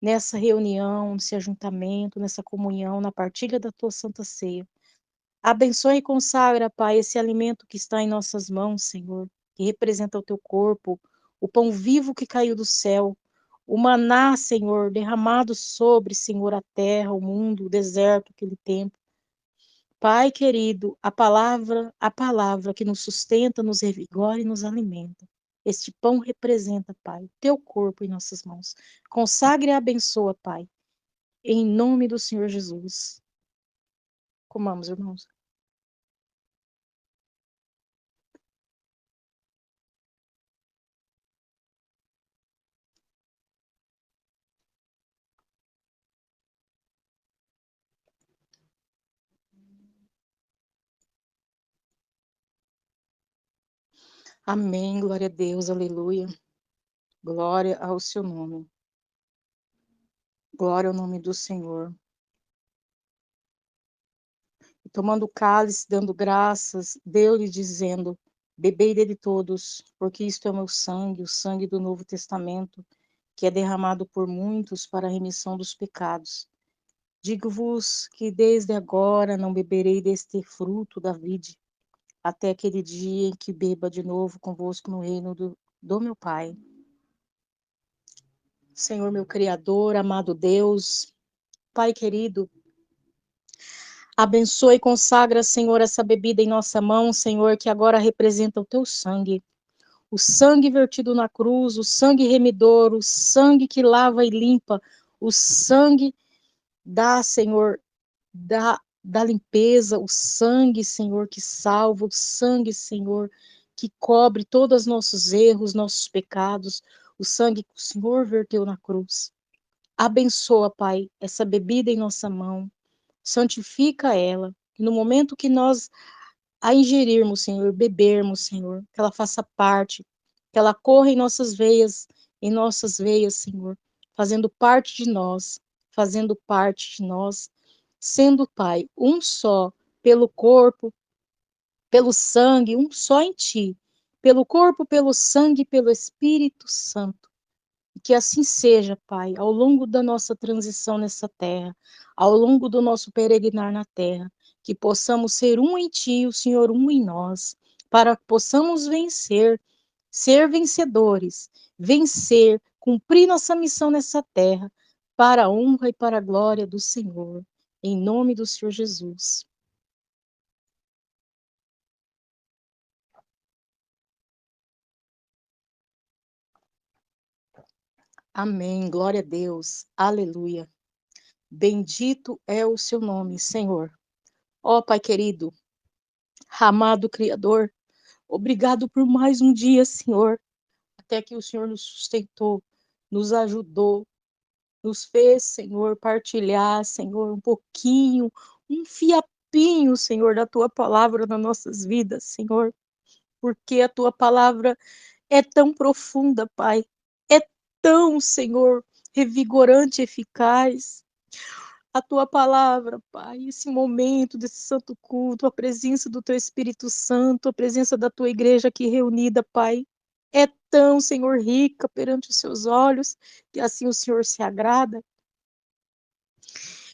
nessa reunião, nesse ajuntamento, nessa comunhão, na partilha da tua santa ceia. Abençoe e consagra, Pai, esse alimento que está em nossas mãos, Senhor, que representa o teu corpo, o pão vivo que caiu do céu, o maná, Senhor, derramado sobre, Senhor, a terra, o mundo, o deserto, aquele tempo. Pai querido, a palavra que nos sustenta, nos revigora e nos alimenta. Este pão representa, Pai, teu corpo em nossas mãos. Consagre e abençoa, Pai, em nome do Senhor Jesus. Comamos, irmãos. Amém, glória a Deus, aleluia. Glória ao seu nome. Glória ao nome do Senhor. E tomando o cálice, dando graças, deu-lhe dizendo: bebei dele todos, porque isto é o meu sangue, o sangue do Novo Testamento, que é derramado por muitos para a remissão dos pecados. Digo-vos que desde agora não beberei deste fruto da vide, até aquele dia em que beba de novo convosco no reino do meu Pai. Senhor, meu Criador, amado Deus, Pai querido, abençoa e consagra, Senhor, essa bebida em nossa mão, Senhor, que agora representa o teu sangue. O sangue vertido na cruz, o sangue remidor, o sangue que lava e limpa, o sangue da, Senhor, da limpeza, o sangue, Senhor, que salva, o sangue, Senhor, que cobre todos os nossos erros, nossos pecados, o sangue que o Senhor verteu na cruz. Abençoa, Pai, essa bebida em nossa mão, santifica ela, e no momento que nós a ingerirmos, Senhor, bebermos, Senhor, que ela faça parte, que ela corra em nossas veias, Senhor, fazendo parte de nós, fazendo parte de nós, sendo, Pai, um só, pelo corpo, pelo sangue, um só em Ti, pelo corpo, pelo sangue, pelo Espírito Santo. Que assim seja, Pai, ao longo da nossa transição nessa terra, ao longo do nosso peregrinar na terra, que possamos ser um em Ti, o Senhor um em nós, para que possamos vencer, ser vencedores, vencer, cumprir nossa missão nessa terra, para a honra e para a glória do Senhor. Em nome do Senhor Jesus. Amém. Glória a Deus. Aleluia. Bendito é o seu nome, Senhor. Ó Pai querido, amado Criador, obrigado por mais um dia, Senhor, até que o Senhor nos sustentou, nos ajudou, nos fez, Senhor, partilhar, Senhor, um pouquinho, um fiapinho, Senhor, da Tua palavra nas nossas vidas, Senhor, porque a Tua palavra é tão profunda, Pai, é tão, Senhor, revigorante, eficaz, a tua palavra, Pai, esse momento desse santo culto, a presença do teu Espírito Santo, a presença da tua igreja aqui reunida, Pai, é tão, Senhor, rica perante os seus olhos, que assim o Senhor se agrada.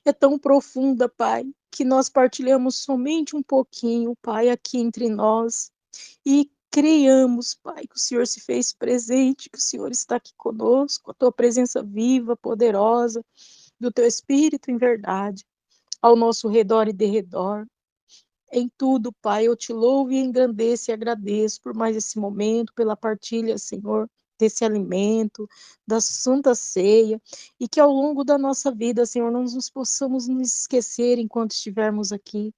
É tão profunda, Pai, que nós partilhamos somente um pouquinho, Pai, aqui entre nós, e criamos, Pai, que o Senhor se fez presente, que o Senhor está aqui conosco, a tua presença viva, poderosa, do teu Espírito em verdade, ao nosso redor e derredor. Em tudo, Pai, eu te louvo e engrandeço e agradeço por mais esse momento, pela partilha, Senhor, desse alimento, da santa ceia, e que ao longo da nossa vida, Senhor, não nos possamos nos esquecer enquanto estivermos aqui,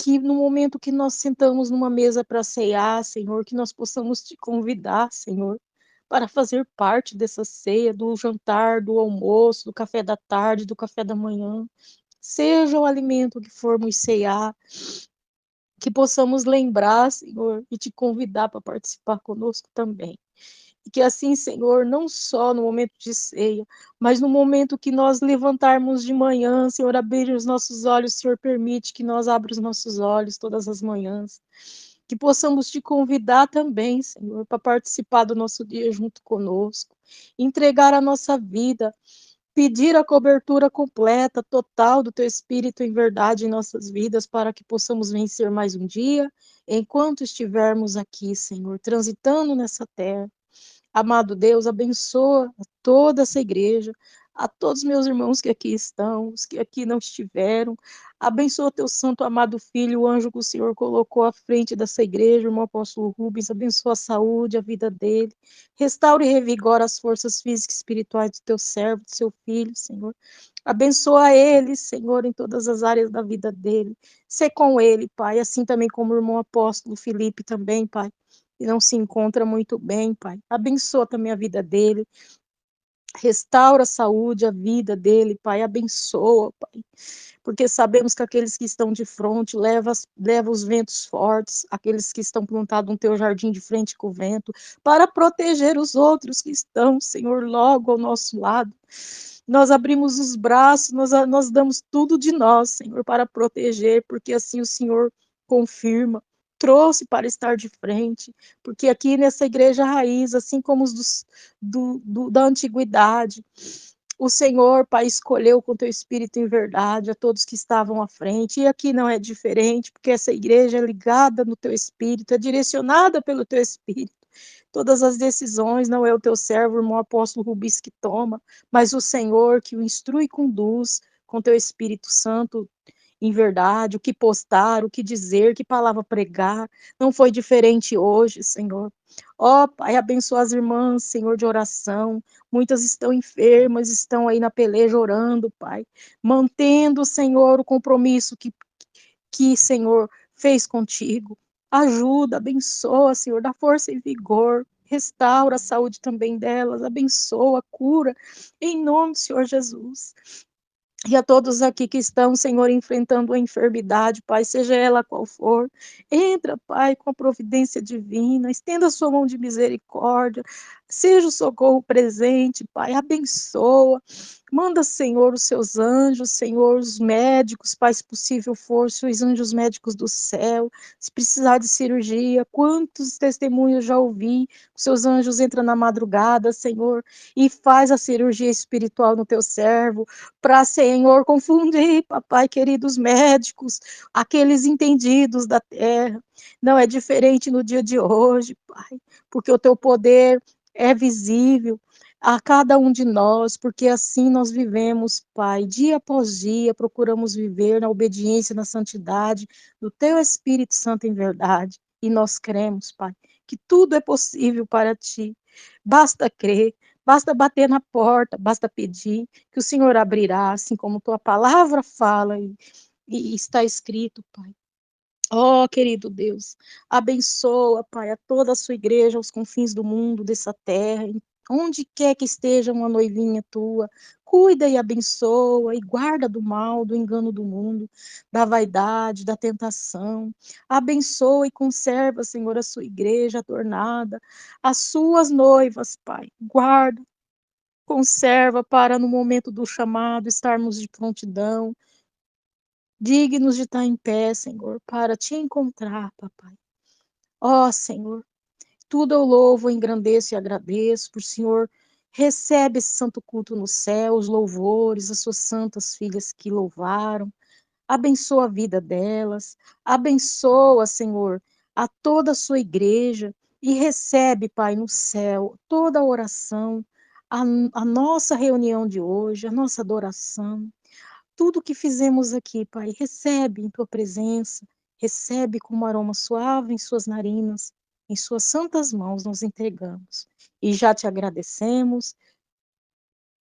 que no momento que nós sentamos numa mesa para ceiar, Senhor, que nós possamos te convidar, Senhor, para fazer parte dessa ceia, do jantar, do almoço, do café da tarde, do café da manhã, seja o alimento que formos ceiar, que possamos lembrar, Senhor, e te convidar para participar conosco também. E que assim, Senhor, não só no momento de ceia, mas no momento que nós levantarmos de manhã, Senhor, abrir os nossos olhos, Senhor, permite que nós abra os nossos olhos todas as manhãs. Que possamos te convidar também, Senhor, para participar do nosso dia junto conosco, entregar a nossa vida, pedir a cobertura completa, total do Teu Espírito em verdade em nossas vidas, para que possamos vencer mais um dia, enquanto estivermos aqui, Senhor, transitando nessa terra. Amado Deus, abençoa toda essa igreja, a todos meus irmãos que aqui estão, os que aqui não estiveram. Abençoa teu santo amado filho, o anjo que o Senhor colocou à frente dessa igreja, o irmão apóstolo Rubens. Abençoa a saúde, a vida dele. Restaura e revigora as forças físicas e espirituais do teu servo, do seu filho, Senhor. Abençoa ele, Senhor, em todas as áreas da vida dele. Sê com ele, Pai, assim também como o irmão apóstolo Felipe também, Pai, e não se encontra muito bem, Pai. Abençoa também a vida dele. Restaura a saúde, a vida dele, Pai. Abençoa, Pai. porque sabemos que aqueles que estão de frente levam os ventos fortes, aqueles que estão plantados no teu jardim de frente com o vento, para proteger os outros que estão, Senhor, logo ao nosso lado. Nós abrimos os braços, nós damos tudo de nós, Senhor, para proteger, porque assim o Senhor confirma, trouxe para estar de frente, porque aqui nessa igreja raiz, assim como os da antiguidade, o Senhor, Pai, escolheu com teu Espírito em verdade a todos que estavam à frente, e aqui não é diferente, porque essa igreja é ligada no teu Espírito, é direcionada pelo teu Espírito. Todas as decisões não é o teu servo, o irmão apóstolo Rubis, que toma, mas o Senhor que o instrui e conduz com teu Espírito Santo em verdade, o que postar, o que dizer, que palavra pregar. Não foi diferente hoje, Senhor. Ó, Pai, abençoa as irmãs, Senhor, de oração. Muitas estão enfermas, estão aí na peleja orando, Pai. Mantendo, Senhor, o compromisso que Senhor, fez contigo. Ajuda, abençoa, Senhor, dá força e vigor. Restaura a saúde também delas, abençoa, cura, em nome do Senhor Jesus. E a todos aqui que estão, Senhor, enfrentando a enfermidade, Pai, seja ela qual for, entra, Pai, com a providência divina, estenda a sua mão de misericórdia, seja o socorro presente, Pai, abençoa, manda, Senhor, os seus anjos, Senhor, os médicos, Pai, se possível for, os anjos médicos do céu, se precisar de cirurgia, quantos testemunhos já ouvi, os seus anjos entram na madrugada, Senhor, e faz a cirurgia espiritual no teu servo, para, Senhor, confundir, papai querido, os médicos, aqueles entendidos da terra. Não é diferente no dia de hoje, Pai, porque o teu poder é visível a cada um de nós, porque assim nós vivemos, Pai, dia após dia, procuramos viver na obediência, na santidade, do teu Espírito Santo em verdade, e nós cremos, Pai, que tudo é possível para ti. Basta crer, basta bater na porta, basta pedir, que o Senhor abrirá, assim como tua palavra fala e está escrito, Pai. Ó, querido Deus, abençoa, Pai, a toda a sua igreja, aos confins do mundo, dessa terra, onde quer que esteja uma noivinha tua, cuida e abençoa e guarda do mal, do engano do mundo, da vaidade, da tentação. Abençoa e conserva, Senhor, a sua igreja adornada, as suas noivas, Pai. Guarda, conserva para no momento do chamado estarmos de prontidão, dignos de estar em pé, Senhor, para te encontrar, papai. Ó, Senhor, tudo eu louvo, engrandeço e agradeço por Senhor. Recebe esse santo culto no céu, os louvores, as suas santas filhas que louvaram. Abençoa a vida delas. Abençoa, Senhor, a toda a sua igreja. E recebe, Pai, no céu, toda a oração, a nossa reunião de hoje, a nossa adoração. Tudo que fizemos aqui, Pai, recebe em tua presença, recebe como aroma suave em suas narinas, em suas santas mãos nos entregamos. E já te agradecemos,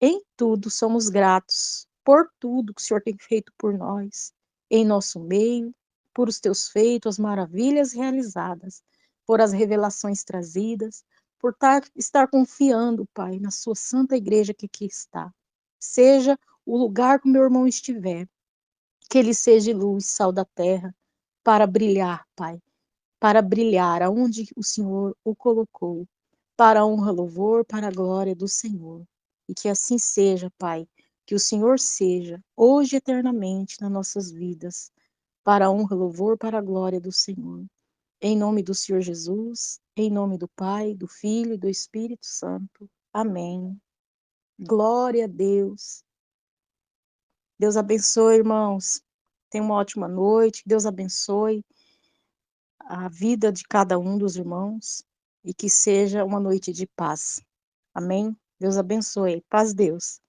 em tudo somos gratos, por tudo que o Senhor tem feito por nós, em nosso meio, por os teus feitos, as maravilhas realizadas, por as revelações trazidas, por estar confiando, Pai, na sua santa igreja que aqui está. Seja o lugar que o meu irmão estiver, que ele seja luz, sal da terra, para brilhar, Pai, para brilhar aonde o Senhor o colocou, para a honra, louvor, para a glória do Senhor. E que assim seja, Pai, que o Senhor seja, hoje e eternamente, nas nossas vidas, para a honra, louvor, para a glória do Senhor. Em nome do Senhor Jesus, em nome do Pai, do Filho e do Espírito Santo. Amém. Glória a Deus. Deus abençoe, irmãos. Tenha uma ótima noite. Deus abençoe a vida de cada um dos irmãos e que seja uma noite de paz. Amém? Deus abençoe. Paz, Deus.